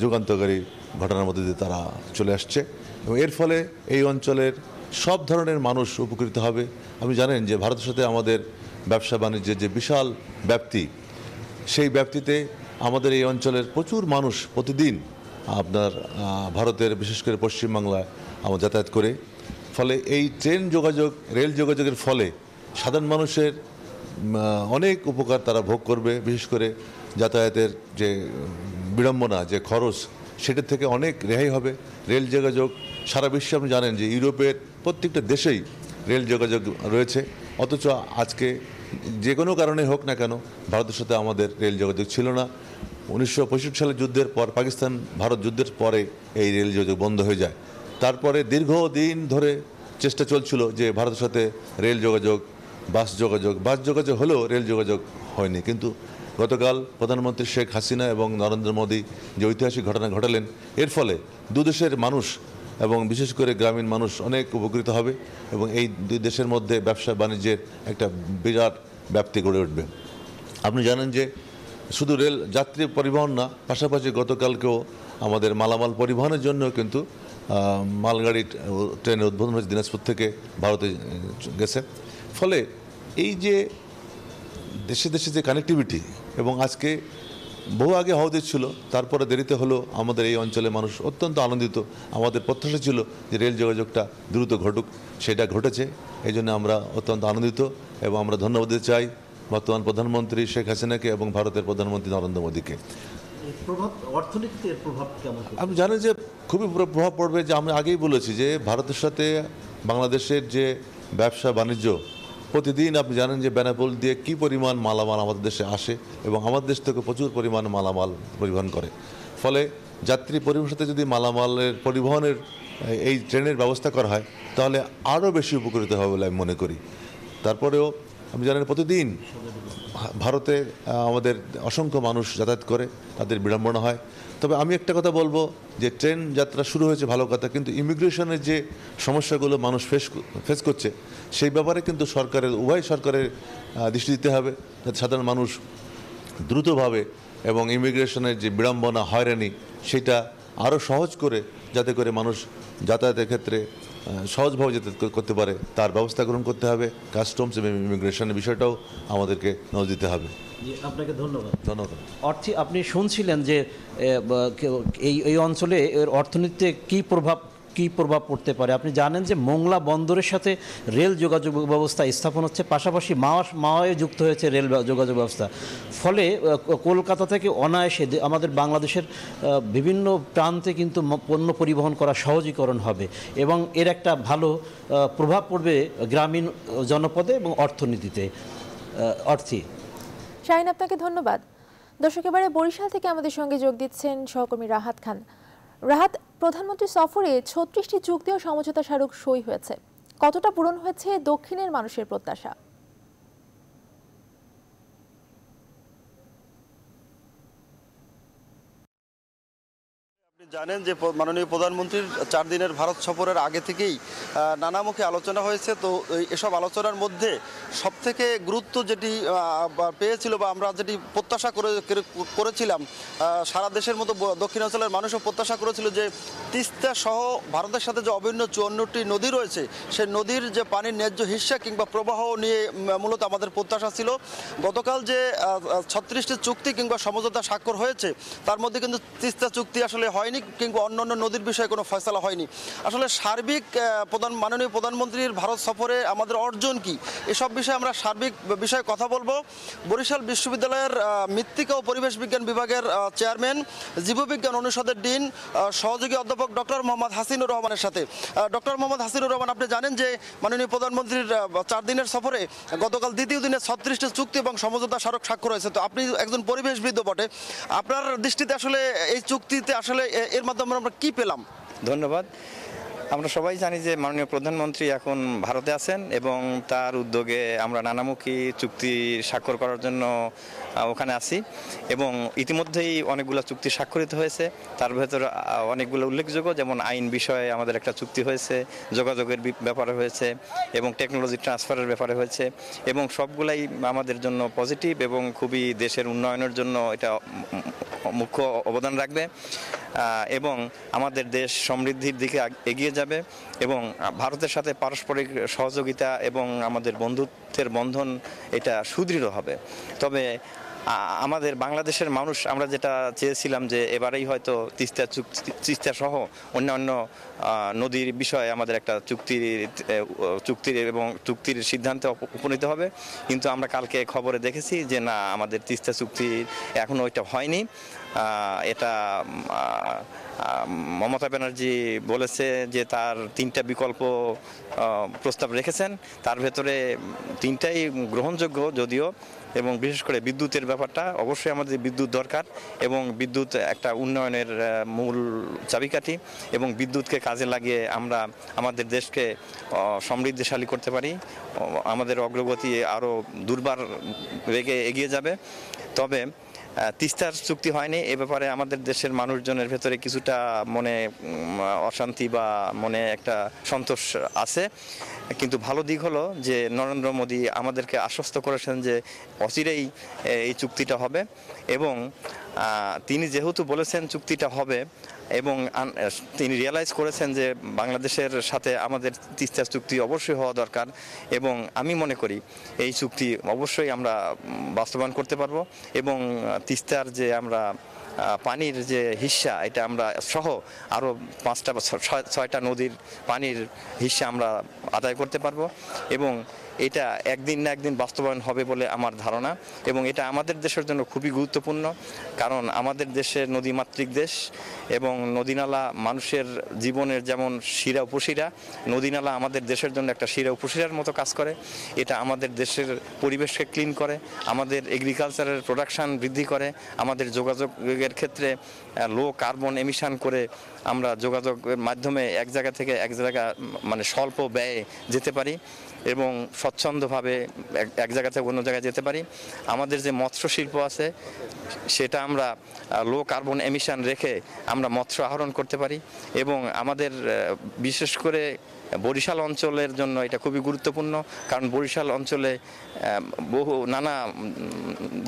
Speaker 15: যুগান্তকারী ঘটনার মধ্যে দিয়ে তারা চলে আসছে এবং এর ফলে এই অঞ্চলের সব ধরনের মানুষ উপকৃত হবে। আপনি জানেন যে ভারতের সাথে আমাদের ব্যবসা বাণিজ্যের যে বিশাল ব্যাপ্তি, সেই ব্যাপ্তিতে আমাদের এই অঞ্চলের প্রচুর মানুষ প্রতিদিন আপনার ভারতের বিশেষ করে পশ্চিমবাংলায় যাতায়াত করে। ফলে এই ট্রেন যোগাযোগ রেল যোগাযোগের ফলে সাধারণ মানুষের অনেক উপকার তারা ভোগ করবে। বিশেষ করে যাতায়াতের যে বিড়ম্বনা, যে খরচ, সেটার থেকে অনেক রেহাই হবে। রেল যোগাযোগ সারা বিশ্বে আপনি জানেন যে ইউরোপের প্রত্যেকটা দেশেই রেল যোগাযোগ রয়েছে, অথচ আজকে যে কোনো কারণে হোক না কেন ভারতের সাথে আমাদের রেল যোগাযোগ ছিল না। 1965 সালের যুদ্ধের পর, পাকিস্তান ভারত যুদ্ধের পরে এই রেল যোগাযোগ বন্ধ হয়ে যায়। তারপরে দীর্ঘদিন ধরে চেষ্টা চলছিল যে ভারতের সাথে রেল যোগাযোগ, বাস যোগাযোগ হলেও রেল যোগাযোগ হয়নি। কিন্তু গতকাল প্রধানমন্ত্রী শেখ হাসিনা এবং নরেন্দ্র মোদী যে ঐতিহাসিক ঘটনা ঘটালেন, এর ফলে দুদেশের মানুষ এবং বিশেষ করে গ্রামীণ মানুষ অনেক উপকৃত হবে এবং এই দুই দেশের মধ্যে ব্যবসা বাণিজ্যের একটা বিরাট ব্যাপ্তি গড়ে উঠবে। আপনি জানেন যে শুধু রেল যাত্রী পরিবহন না, পাশাপাশি গতকালকেও আমাদের মালামাল পরিবহনের জন্য কিন্তু মালগাড়ি ট্রেনের উদ্বোধন হয়েছে, দিনাজপুর থেকে ভারতে গেছে। ফলে এই যে দেশে দেশে যে কানেক্টিভিটি, এবং আজকে বহু আগে হওয়া ছিল, তারপরে দেরিতে হলো, আমাদের এই অঞ্চলের মানুষ অত্যন্ত আনন্দিত। আমাদের প্রত্যাশা ছিল যে রেল যোগাযোগটা দ্রুত ঘটুক, সেটা ঘটেছে। এই জন্য আমরা অত্যন্ত আনন্দিত এবং আমরা ধন্যবাদ দিতে চাই বর্তমান প্রধানমন্ত্রী শেখ হাসিনাকে এবং ভারতের প্রধানমন্ত্রী নরেন্দ্র মোদীকে। আপনি জানেন যে খুবই প্রভাব পড়বে। যে আমরা আগেই বলেছি যে ভারতের সাথে বাংলাদেশের যে ব্যবসা বাণিজ্য, প্রতিদিন আপনি জানেন যে বেনাপোল দিয়ে কী পরিমাণ মালামাল আমাদের দেশে আসে এবং আমাদের দেশ থেকে প্রচুর পরিমাণ মালামাল পরিবহন করে। ফলে যাত্রী পরিবহনের সাথে যদি মালামালের পরিবহনের এই ট্রেনের ব্যবস্থা করা হয়, তাহলে আরও বেশি উপকৃত হবে বলে আমি মনে করি। তারপরেও আপনি জানেন প্রতিদিন ভারতে আমাদের অসংখ্য মানুষ যাতায়াত করে, তাদের বিড়ম্বনা হয়। তবে আমি একটা কথা বলবো যে ট্রেন যাত্রা শুরু হয়েছে ভালো কথা, কিন্তু ইমিগ্রেশনের যে সমস্যাগুলো মানুষ ফেস করছে, সেই ব্যাপারে কিন্তু উভয় সরকারের দৃষ্টি দিতে হবে, যাতে সাধারণ মানুষ দ্রুতভাবে এবং ইমিগ্রেশনের যে বিড়ম্বনা, হয়রানি, সেটা আরও সহজ করে, যাতে করে মানুষ যাতায়াতের ক্ষেত্রে সহজভাবে যাতায়াত করতে পারে, তার ব্যবস্থা গ্রহণ করতে হবে। কাস্টমস এবং ইমিগ্রেশনের বিষয়টাও আমাদেরকে নজর দিতে হবে।
Speaker 14: আপনাকে ধন্যবাদ।
Speaker 15: ধন্যবাদ।
Speaker 14: আপনি শুনছিলেন যে এই অঞ্চলে এর অর্থনীতিতে কী প্রভাব পড়তে পারে। আপনি জানেন যে মোংলা বন্দরের সাথে রেল যোগাযোগ ব্যবস্থা স্থাপন হচ্ছে, পাশাপাশি মাওয়ায় যুক্ত হয়েছে রেল যোগাযোগ ব্যবস্থা। ফলে কলকাতা থেকে অনায়াসে আমাদের বাংলাদেশের বিভিন্ন প্রান্তে কিন্তু পণ্য পরিবহন করা সহজীকরণ হবে এবং এর একটা ভালো প্রভাব পড়বে গ্রামীণ জনপদে এবং অর্থনীতিতে। অর্থী
Speaker 1: শাহিন, আপনাকে ধন্যবাদ। দর্শক, এবারে বরিশাল থেকে আমাদের সঙ্গে যোগ দিচ্ছেন সহকর্মী রাহাত খান। রাহাত, প্রধানমন্ত্রী সফরে 36টি চুক্তি ও সমঝোতা স্মারক সই হয়েছে, কতটা পূরণ হয়েছে দক্ষিণের মানুষের প্রত্যাশা?
Speaker 16: আপনি জানেন যে মাননীয় প্রধানমন্ত্রীর 4 দিনের ভারত সফরের আগে থেকেই নানামুখী আলোচনা হয়েছে। তো এসব আলোচনার মধ্যে সবথেকে গুরুত্ব যেটি পেয়েছিল বা আমরা যেটি প্রত্যাশা করেছিলাম, সারা দেশের মতো দক্ষিণাঞ্চলের মানুষও প্রত্যাশা করেছিল যে তিস্তা সহ ভারতের সাথে যে অভিন্ন 54টি নদী রয়েছে সেই নদীর যে পানির ন্যায্য হিস্সা কিংবা প্রবাহ নিয়ে মূলত আমাদের প্রত্যাশা ছিল। গতকাল যে 36টি চুক্তি কিংবা সমঝোতা স্বাক্ষর হয়েছে তার মধ্যে কিন্তু তিস্তা চুক্তি আসলে হয়নি কিংবা অন্যান্য নদীর বিষয়ে কোনো ফয়সালা হয়নি। আসলে সার্বিক মাননীয় প্রধানমন্ত্রীর ভারত সফরে আমাদের অর্জন কি, এসব বিষয়ে আমরা সার্বিক বিষয়ে কথা বলবো বরিশাল বিশ্ববিদ্যালয়ের মৃত্তিকা ও পরিবেশ বিজ্ঞান বিভাগের চেয়ারম্যান, জীববিজ্ঞান অনুষদের ডিন, সহযোগী অধ্যাপক ডক্টর মোহাম্মদ হাসিনুর রহমানের সাথে। ডক্টর মোহাম্মদ হাসিনুর রহমান, আপনি জানেন যে মাননীয় প্রধানমন্ত্রীর 4 দিনের সফরে গতকাল দ্বিতীয় দিনে 36টি চুক্তি এবং সমঝোতা স্মারক স্বাক্ষর হয়েছে। তো আপনি একজন পরিবেশবিদ বটে, আপনার দৃষ্টিতে আসলে এই চুক্তিতে আসলে এর মাধ্যমে আমরা কি পেলাম?
Speaker 17: ধন্যবাদ। আমরা সবাই জানি যে মাননীয় প্রধানমন্ত্রী এখন ভারতে আছেন এবং তার উদ্যোগে আমরা নানামুখী চুক্তি স্বাক্ষর করার জন্য ওখানে আছি এবং ইতিমধ্যেই অনেকগুলো চুক্তি স্বাক্ষরিত হয়েছে। তার ভেতরে অনেকগুলো উল্লেখযোগ্য, যেমন আইন বিষয়ে আমাদের একটা চুক্তি হয়েছে, যোগাযোগের ব্যাপারে হয়েছে এবং টেকনোলজি ট্রান্সফারের ব্যাপারে হয়েছে এবং সবগুলাই আমাদের জন্য পজিটিভ এবং খুবই দেশের উন্নয়নের জন্য এটা মুখ্য অবদান রাখবে এবং আমাদের দেশ সমৃদ্ধির দিকে এগিয়ে যাবে এবং ভারতের সাথে পারস্পরিক সহযোগিতা এবং আমাদের বন্ধুত্বের বন্ধন এটা সুদৃঢ় হবে। তবে আমাদের বাংলাদেশের মানুষ আমরা যেটা চেয়েছিলাম যে এবারেই হয়তো তিস্তা সহ অন্যান্য নদীর বিষয়ে আমাদের একটা চুক্তির সিদ্ধান্তে উপনীত হবে, কিন্তু আমরা কালকে খবরে দেখেছি যে না, আমাদের তিস্তা চুক্তি এখনও এটা হয়নি। এটা মমতা ব্যানার্জি বলেছে যে তার 3টা বিকল্প প্রস্তাব রেখেছেন, তার ভেতরে 3টাই গ্রহণযোগ্য যদিও, এবং বিশেষ করে বিদ্যুতের ব্যাপারটা অবশ্যই আমাদের বিদ্যুৎ দরকার এবং বিদ্যুৎ একটা উন্নয়নের মূল চাবিকাঠি এবং বিদ্যুৎকে কাজে লাগিয়ে আমরা আমাদের দেশকে সমৃদ্ধশালী করতে পারি, আমাদের অগ্রগতি আরও দুর্বার বেগে এগিয়ে যাবে। তবে তিস্তার চুক্তি হয়নি, এ ব্যাপারে আমাদের দেশের মানুষজনের ভেতরে কিছুটা মনে অশান্তি বা মনে একটা সন্তোষ আছে, কিন্তু ভালো দিক হলো যে নরেন্দ্র মোদী আমাদেরকে আশ্বস্ত করেছেন যে অচিরেই এই চুক্তিটা হবে এবং তিনি যেহেতু বলেছেন চুক্তিটা হবে এবং তিনি রিয়েলাইজ করেছেন যে বাংলাদেশের সাথে আমাদের তিস্তা চুক্তি অবশ্যই হওয়া দরকার এবং আমি মনে করি এই চুক্তি অবশ্যই আমরা বাস্তবায়ন করতে পারবো এবং তিস্তার যে আমরা পানির যে হিস্সা এটা আমরা সহ আরও 5টা বা 6টা নদীর পানির হিস্সা আমরা আদায় করতে পারবো এবং এটা একদিন না একদিন বাস্তবায়ন হবে বলে আমার ধারণা এবং এটা আমাদের দেশের জন্য খুবই গুরুত্বপূর্ণ, কারণ আমাদের দেশের নদীমাতৃক দেশ এবং নদীনালা মানুষের জীবনের যেমন শিরা উপশিরা, নদীনালা আমাদের দেশের জন্য একটা শিরা উপশিরার মতো কাজ করে। এটা আমাদের দেশের পরিবেশকে ক্লিন করে, আমাদের এগ্রিকালচারের প্রোডাকশান বৃদ্ধি করে, আমাদের যোগাযোগের ক্ষেত্রে লো কার্বন এমিশন করে আমরা যোগাযোগের মাধ্যমে এক জায়গা থেকে এক জায়গা মানে স্বল্প ব্যয়ে যেতে পারি এবং স্বচ্ছন্দভাবে এক জায়গা থেকে অন্য জায়গায় যেতে পারি। আমাদের যে মৎস্য শিল্প আছে সেটা আমরা লো কার্বন এমিশন রেখে আমরা মৎস্য আহরণ করতে পারি এবং আমাদের বিশেষ করে বরিশাল অঞ্চলের জন্য এটা খুবই গুরুত্বপূর্ণ, কারণ বরিশাল অঞ্চলে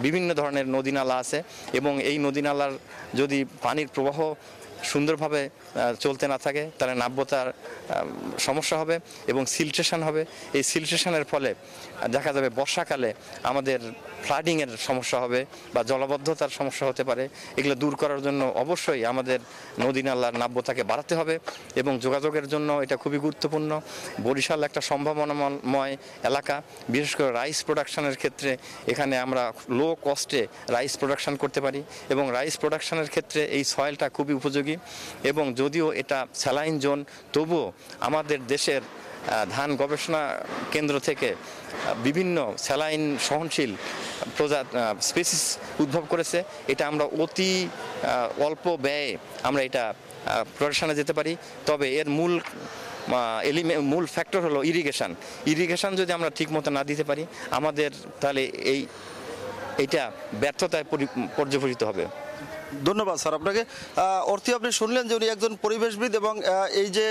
Speaker 17: বিভিন্ন ধরনের নদীনালা আছে এবং এই নদীনালার যদি পানির প্রবাহ সুন্দরভাবে চলতে না থাকে তাহলে নাব্যতার সমস্যা হবে এবং সিলট্রেশন হবে। এই সিলট্রেশনের ফলে দেখা যাবে বর্ষাকালে আমাদের ফ্লাডিংয়ের সমস্যা হবে বা জলবদ্ধতার সমস্যা হতে পারে। এগুলো দূর করার জন্য অবশ্যই আমাদের নদী নালার নাব্যতাকে বাড়াতে হবে এবং যোগাযোগের জন্য এটা খুবই গুরুত্বপূর্ণ। বরিশাল একটা সম্ভাবনাময় এলাকা, বিশেষ করে রাইস প্রোডাকশনের ক্ষেত্রে এখানে আমরা লো কস্টে রাইস প্রোডাকশন করতে পারি এবং রাইস প্রোডাকশনের ক্ষেত্রে এই সয়েলটা খুবই উপযোগী এবং যদিও এটা স্যালাইন জোন তবুও আমাদের দেশের ধান গবেষণা কেন্দ্র থেকে বিভিন্ন স্যালাইন সহনশীল স্পেসিস উদ্ভব করেছে। এটা আমরা অতি অল্প ব্যয়ে আমরা এটা প্রোডাকশনে যেতে পারি। তবে এর মূল ফ্যাক্টর হলো ইরিগেশন যদি আমরা ঠিকমতো না দিতে পারি আমাদের তাহলে এইটা ব্যর্থতায় পর্যবসিত হবে।
Speaker 16: ধন্যবাদ স্যার আপনাকে। অর্থী, আপনি শুনলেন যে উনি একজন পরিবেশবিদ এবং এই যে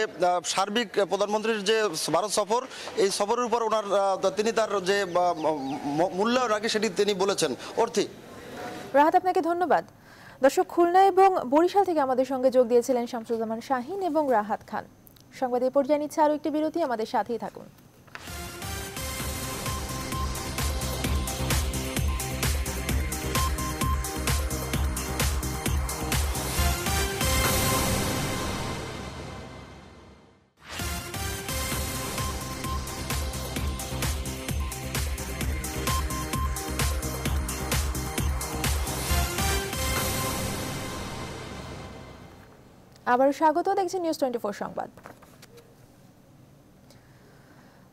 Speaker 16: সার্বিক প্রধানমন্ত্রীর যে ভারত সফর, এই সফরের উপর ওনার তিনি তার যে মূল্যায়ন আগে সেটি তিনি বলেছেন। অর্থী।
Speaker 1: রাহাত, আপনাকে ধন্যবাদ। দর্শক, খুলনা এবং বরিশাল থেকে আমাদের সঙ্গে যোগ দিয়েছিলেন শামসুজ্জামান শাহিন এবং রাহাত খান। সংবাদ এই পর্যায়ে নিচ্ছে আরও একটি বিরতি, আমাদের সাথেই থাকুন। আবারও স্বাগত, দেখছেন নিউজ 24 সংবাদ।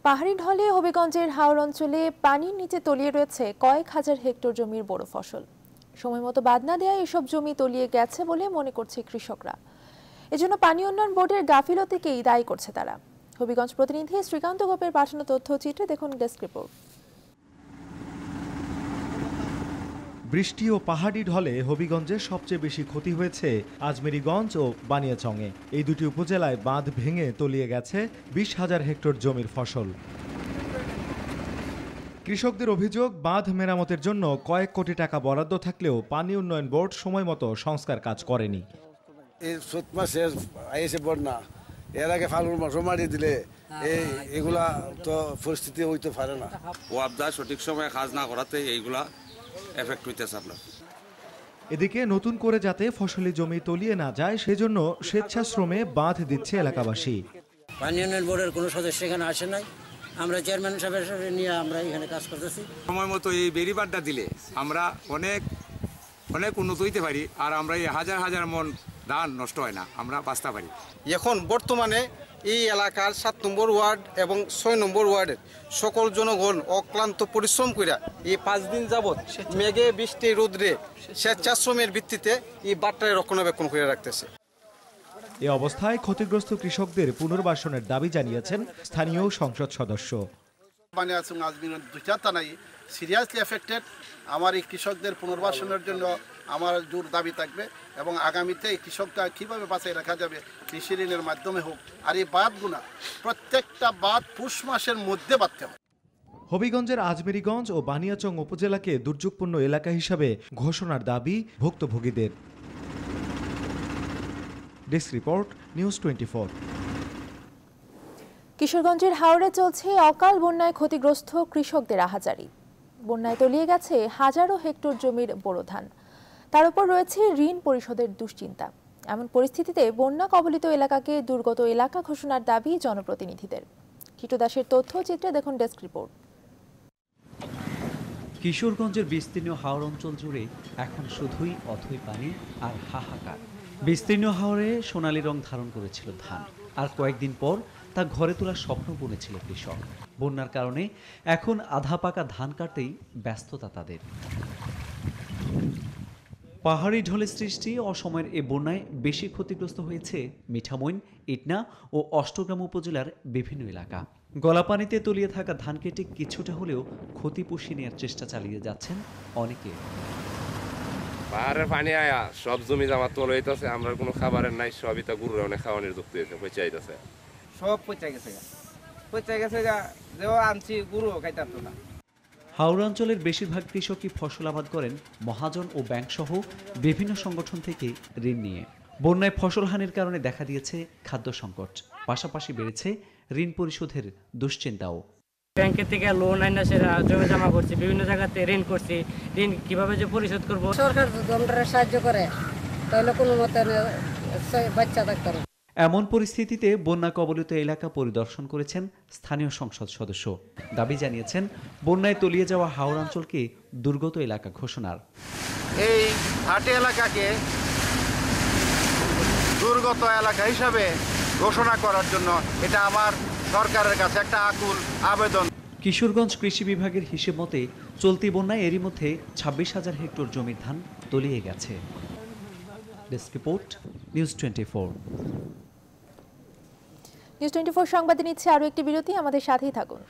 Speaker 1: পাহাড়ি ঢলে হবিগঞ্জের হাওর অঞ্চলে পানির নিচে তলিয়ে রয়েছে কয়েক হাজার হেক্টর জমির বড় ফসল। সময় মতো বাদ না দেওয়ায় এসব জমি তলিয়ে গেছে বলে মনে করছে কৃষকরা। এজন্য পানি উন্নয়ন বোর্ডের গাফিলতিকেই দায়ী করছে তারা। হবিগঞ্জ প্রতিনিধি শ্রীকান্ত গোপের পাঠানো তথ্যচিত্রে দেখুন ডেস্ক রিপোর্ট।
Speaker 18: বৃষ্টি ও পাহাড়ি ঢলে হবিগঞ্জে সবচেয়ে বেশি ক্ষতি হয়েছে আজমেরীগঞ্জ ও বানিয়াচংয়ে। এই দুটি উপজেলায় বাঁধ ভেঙে তলিয়ে গেছে 20,000 হেক্টর জমির ফসল। কৃষকদের অভিযোগ, বাঁধ মেরামতের জন্য কয়েক কোটি টাকা বরাদ্দ থাকলেও পানি উন্নয়ন বোর্ড সময় মতো সংস্কার কাজ করেনি।
Speaker 19: এই চৈত মাসে আইসে বন্যা, এর আগে ফাল্গুন মাসে মারি দিলে এগুলা তো পরিস্থিতি হইতে পারে না।
Speaker 20: ওয়াবদা সঠিক সময়ে কাজ না করাতে এইগুলা এফেক্ট হইতেছে আপনার।
Speaker 18: এদিকে নতুন করে যাতে ফসলি জমি তলিয়ে না যায় সেজন্য স্বেচ্ছাশ্রমে বাঁধ দিচ্ছে এলাকাবাসী।
Speaker 21: পানি উন্নয়ন বোর্ডের কোনো সদস্য এখানে আসে নাই, আমরা চেয়ারম্যান সাহেবের নিয়ে আমরা এখানে কাজ করতেছি।
Speaker 20: সময় মতো এই বেড়িবাঁধটা দিলে আমরা অনেক উন্নত হইতে পারি, আর আমরা এই হাজার হাজার মন ধান নষ্ট হয় না, আমরা বাঁচতে পারি।
Speaker 22: এখন বর্তমানে এই এলাকার 7 নম্বর ওয়ার্ড এবং 6 নম্বর ওয়ার্ডের সকল জনগণ অক্লান্ত পরিশ্রম করে এই 5 দিন যাবৎ মেঘে বৃষ্টি রোদ্রে স্বেচ্ছাশ্রমের ভিত্তিতে এই বাঁধটাকে রক্ষণাবেক্ষণ করে রাখতেছে।
Speaker 18: এ অবস্থায় ক্ষতিগ্রস্ত কৃষকদের পুনর্বাসনের দাবি জানিয়েছেন স্থানীয় সংসদ সদস্য।
Speaker 22: বানিয়াচং আজমির দুইটা থানাই সিরিয়াসলি এফেক্টেড। আমার এই কৃষকদের পুনর্বাসনের জন্য আমার জোর দাবি থাকবে এবং আগামীতে এই কৃষকটা কীভাবে বাঁচাই রাখা যাবে, কৃষি ঋণের মাধ্যমে হোক। আর এই বাঁধগুনা প্রত্যেকটা বাঁধ পুষ মাসের মধ্যে বাঁধতে হবে।
Speaker 18: হবিগঞ্জের আজমেরীগঞ্জ ও বানিয়াচং উপজেলাকে দুর্যোগপূর্ণ এলাকা হিসাবে ঘোষণার দাবি ভুক্তভোগীদের। Desk report, news 24।
Speaker 1: কিশোরগঞ্জের হাওড়ে চলছে অকাল বন্যায় ক্ষতিগ্রস্ত কৃষকদের আহাজারি। বন্যায় তলিয়ে গেছে হাজারো হেক্টর জমির বোরো ধান। তার উপর রয়েছে ঋণ পরিশোধের দুশ্চিন্তা। এমন পরিস্থিতিতে বন্যা কবলিত এলাকাকে দুর্গত এলাকা ঘোষণার দাবি জনপ্রতিনিধিদের। কিটু দাসের তথ্যচিত্রে দেখুন ডেস্ক রিপোর্ট।
Speaker 23: কিশোরগঞ্জের বিস্তীর্ণ হাওর অঞ্চল জুড়ে এখন শুধুই অথই পানি আর হাহাকার। বিস্তীর্ণ হাওরে সোনালী রং ধারণ করেছিল ধান, আর কয়েকদিন পর তা ঘরে তোলার স্বপ্ন বুনেছিল কৃষক। বন্যার কারণে এখন আধা পাকা ধান কাটতেই ব্যস্ততা তাদের। পাহাড়ি ঢলে সৃষ্টি অসময়ের এ বন্যায় বেশি ক্ষতিগ্রস্ত হয়েছে মিঠামইন, ইটনা ও অষ্টগ্রাম উপজেলার বিভিন্ন এলাকা। গলাপানিতে তলিয়ে থাকা ধান কেটে কিছুটা হলেও ক্ষতি পুষিয়ে নেওয়ার চেষ্টা চালিয়ে যাচ্ছেন অনেকে।
Speaker 24: পাহাড়ের পানি আয়া সব জমি জামা তলে হইতেছে, আমরা কোনো খাবারের নাই, সবই তা গরুর অনেক খাওয়ানোর যুক্ত হয়েছে, পচে যাইতেছে।
Speaker 25: সব পচে গেছে গা, যেও আনছি গরু খাইতে পারতো না।
Speaker 23: হাওড়া অঞ্চলের বেশিরভাগ কৃষকই ফসল আবাদ করেন মহাজন ও ব্যাংক সহ বিভিন্ন সংগঠন থেকে ঋণ নিয়ে। বন্যায় ফসল হানির কারণে দেখা দিয়েছে খাদ্য সংকট, পাশাপাশি বেড়েছে ঋণ পরিশোধের দুশ্চিন্তাও।
Speaker 26: ব্যাংকের থেকে লোন আইনা সেরা জমি জমা করছি, বিভিন্ন জায়গাতে ঋণ করছি, ঋণ কিভাবে যে পরিশোধ করব।
Speaker 27: সরকার যদি আমরা সাহায্য করে তাহলে কোনো মতে বাচ্চা থাকতে।
Speaker 23: এমন পরিস্থিতিতে বন্যা কবলিত এলাকা পরিদর্শন করেছেন স্থানীয় সংসদ সদস্য। দাবি জানিয়েছেন বন্যায় তলিয়ে যাওয়া হাওড় অঞ্চলকে দুর্গত এলাকা ঘোষণার।
Speaker 22: এই হাটে এলাকাকে দুর্গত এলাকা হিসাবে ঘোষণা করার জন্য এটা আমার সরকারের কাছে একটা আকুল আবেদন।
Speaker 23: কিশোরগঞ্জ কৃষি বিভাগের হিসেব মতে চলতি বন্যায় এরই মধ্যে 26,000 হেক্টর জমির ধান তলিয়ে গেছে। Desk report, news 24।
Speaker 1: নিউজ 24 সংবাদে নিচ্ছে আরও একটি বিরতি, আমাদের সাথেই থাকুন।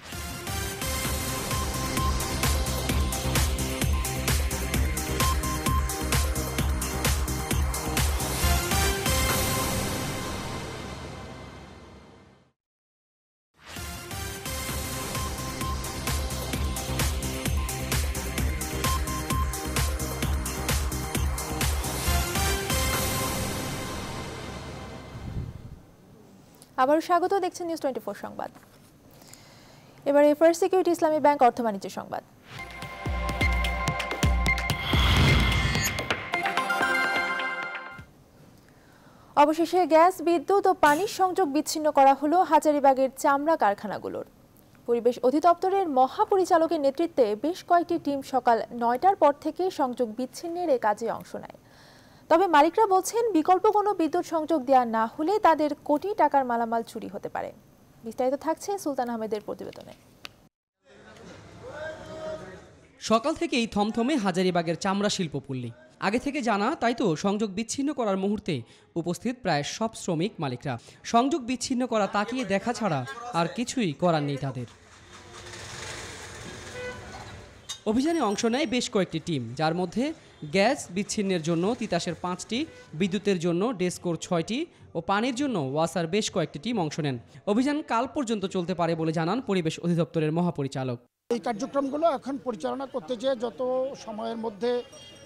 Speaker 1: আবারও স্বাগত, দেখছেন নিউজ 24 সংবাদ। এবারে ফার্স্ট সিকিউরিটি ইসলামী ব্যাংক অর্থ বাণিজ্য সংবাদ। অবশেষে গ্যাস, বিদ্যুৎ ও পানির সংযোগ বিচ্ছিন্ন করা হলো হাজারীবাগের চামড়া কারখানাগুলোর। পরিবেশ অধিদপ্তরের মহাপরিচালকের নেতৃত্বে বেশ কয়েকটি টিম সকাল 9টার পর থেকে সংযোগ বিচ্ছিন্নের এ কাজে অংশ নেয়। তবে মালিকরা বলছেন, বিকল্প কোনো বিদ্যুৎ সংযোগ দেওয়া না হলে তাদের কোটি টাকার মালামাল চুরি হতে পারে। বিস্তারিত থাকছে সুলতান আহমেদের প্রতিবেদনে।
Speaker 2: সকাল থেকেই থমথমে হাজারীবাগের চামড়া শিল্পপল্লী। আগে থেকে জানা, তাই তো সংযোগ বিচ্ছিন্ন করার মুহূর্তে উপস্থিত প্রায় সব শ্রমিক মালিকরা। সংযোগ বিচ্ছিন্ন করা তাকিয়ে দেখা ছাড়া আর কিছুই করার নেই তাদের। অভিযানে অংশ নেয় বেশ কয়েকটি টিম, যার মধ্যে গ্যাস বিচ্ছিন্নের জন্য তিতাসের 5টি, বিদ্যুতের জন্য ডেসকোর 6টি ও পানির জন্য ওয়াসার বেশ কয়েকটি টিম অংশ নেন। অভিযান কাল পর্যন্ত চলতে পারে বলে জানান পরিবেশ অধিদপ্তরের মহাপরিচালক।
Speaker 5: এই কার্যক্রমগুলো এখন পরিচালনা করতে যেয়ে যত সময়ের মধ্যে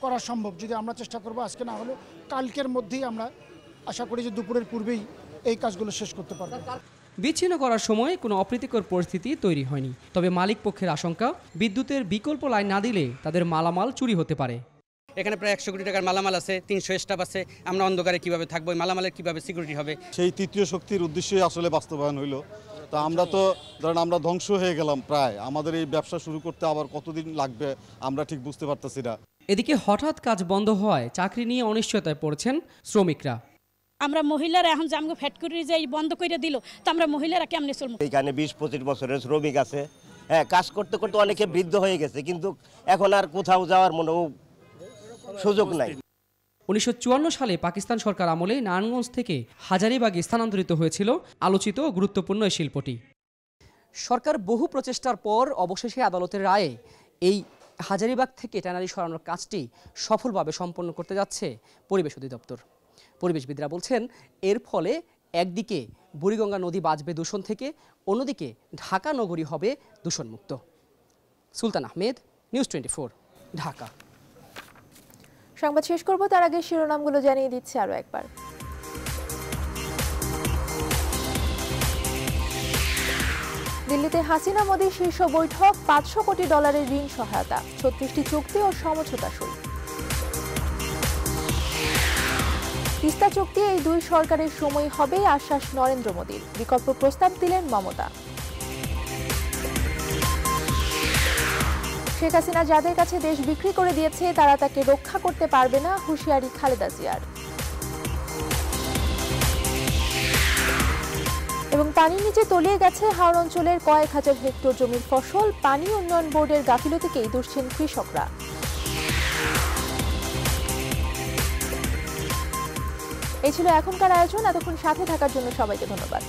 Speaker 5: করা সম্ভব, যদি আমরা চেষ্টা করব আজকে না হলেও কালকের মধ্যেই আমরা আশা করি যে দুপুরের পূর্বেই এই কাজগুলো শেষ করতে পারব।
Speaker 2: বিচ্ছিন্ন করার সময় কোনো অপ্রীতিকর পরিস্থিতি তৈরি হয়নি, তবে মালিক পক্ষের আশঙ্কা, বিদ্যুতের বিকল্প লাইন না দিলে তাদের মালামাল চুরি হতে পারে।
Speaker 6: এখানে প্রায় 100 কোটি টাকার মালামাল আছে, 300 স্টাফ আছে, আমরা অন্ধকারে কিভাবে থাকবো, মালামালের কিভাবে সিকিউরিটি হবে?
Speaker 7: সেই তৃতীয় শক্তির উদ্দেশ্যে আসলে বাস্তবায়ন হইল। তা আমরা তো ধরেন আমরা ধ্বংস হয়ে গেলাম প্রায়, আমাদের এই ব্যবসা শুরু করতে আবার কতদিন লাগবে আমরা ঠিক বুঝতে পারতেছি না।
Speaker 2: এদিকে হঠাৎ কাজ বন্ধ হওয়ায় চাকরি নিয়ে অনিশ্চয়তায় পড়েছেন শ্রমিকরা।
Speaker 8: আমরা মহিলারা এখন যে আমাকে ফ্যাক্টরি যে বন্ধ করে দিল, তো আমরা মহিলারা কেমনে চলবো?
Speaker 9: এইখানে 20-25 বছরের শ্রমিক আছে, হ্যাঁ, কাজ করতে করতে অনেকে বৃদ্ধ হয়ে গেছে, কিন্তু এখন আর কোথাও যাওয়ার মনে সুযোগ নাই।
Speaker 2: 1954 সালে পাকিস্তান সরকার আমলে নারায়ণগঞ্জ থেকে হাজারীবাগে স্থানান্তরিত হয়েছিল আলোচিত গুরুত্বপূর্ণ এই শিল্পটি। সরকার বহু প্রচেষ্টার পর অবশেষে আদালতের রায়ে এই হাজারীবাগ থেকে ট্যানারি সরানোর কাজটি সফলভাবে সম্পন্ন করতে যাচ্ছে পরিবেশ অধিদপ্তর। পরিবেশবিদরা বলছেন, এর ফলে একদিকে বুড়িগঙ্গা নদী বাঁচবে দূষণ থেকে, অন্যদিকে ঢাকা নগরী হবে দূষণমুক্ত। সুলতান আহমেদ, নিউজ 24, ঢাকা।
Speaker 1: সংবাদ শেষ করব, তার আগে শিরোনামগুলো জানিয়ে দিচ্ছি আরও একবার। দিল্লিতে হাসিনা মোদী শীর্ষ বৈঠক, $500 কোটি ঋণ সহায়তা, 36টি চুক্তি ও সমঝোতা সই। তিস্তা চুক্তি এই দুই সরকারের সময় হবে, আশ্বাস নরেন্দ্র মোদীর, বিকল্প প্রস্তাব দিলেন মমতা। শেখ হাসিনা যাদের কাছে দেশ বিক্রি করে দিয়েছে তারা তাকে রক্ষা করতে পারবে না, হুঁশিয়ারি খালেদা জিয়ার। এবং পানির নিচে তলিয়ে গেছে হাওর অঞ্চলের কয়েক হাজার হেক্টর জমির ফসল, পানি উন্নয়ন বোর্ডের গাফিলতিকেই দুষছেন কৃষকরা। এই ছিল এখনকার আয়োজন। এতক্ষণ সাথে থাকার জন্য সবাইকে ধন্যবাদ।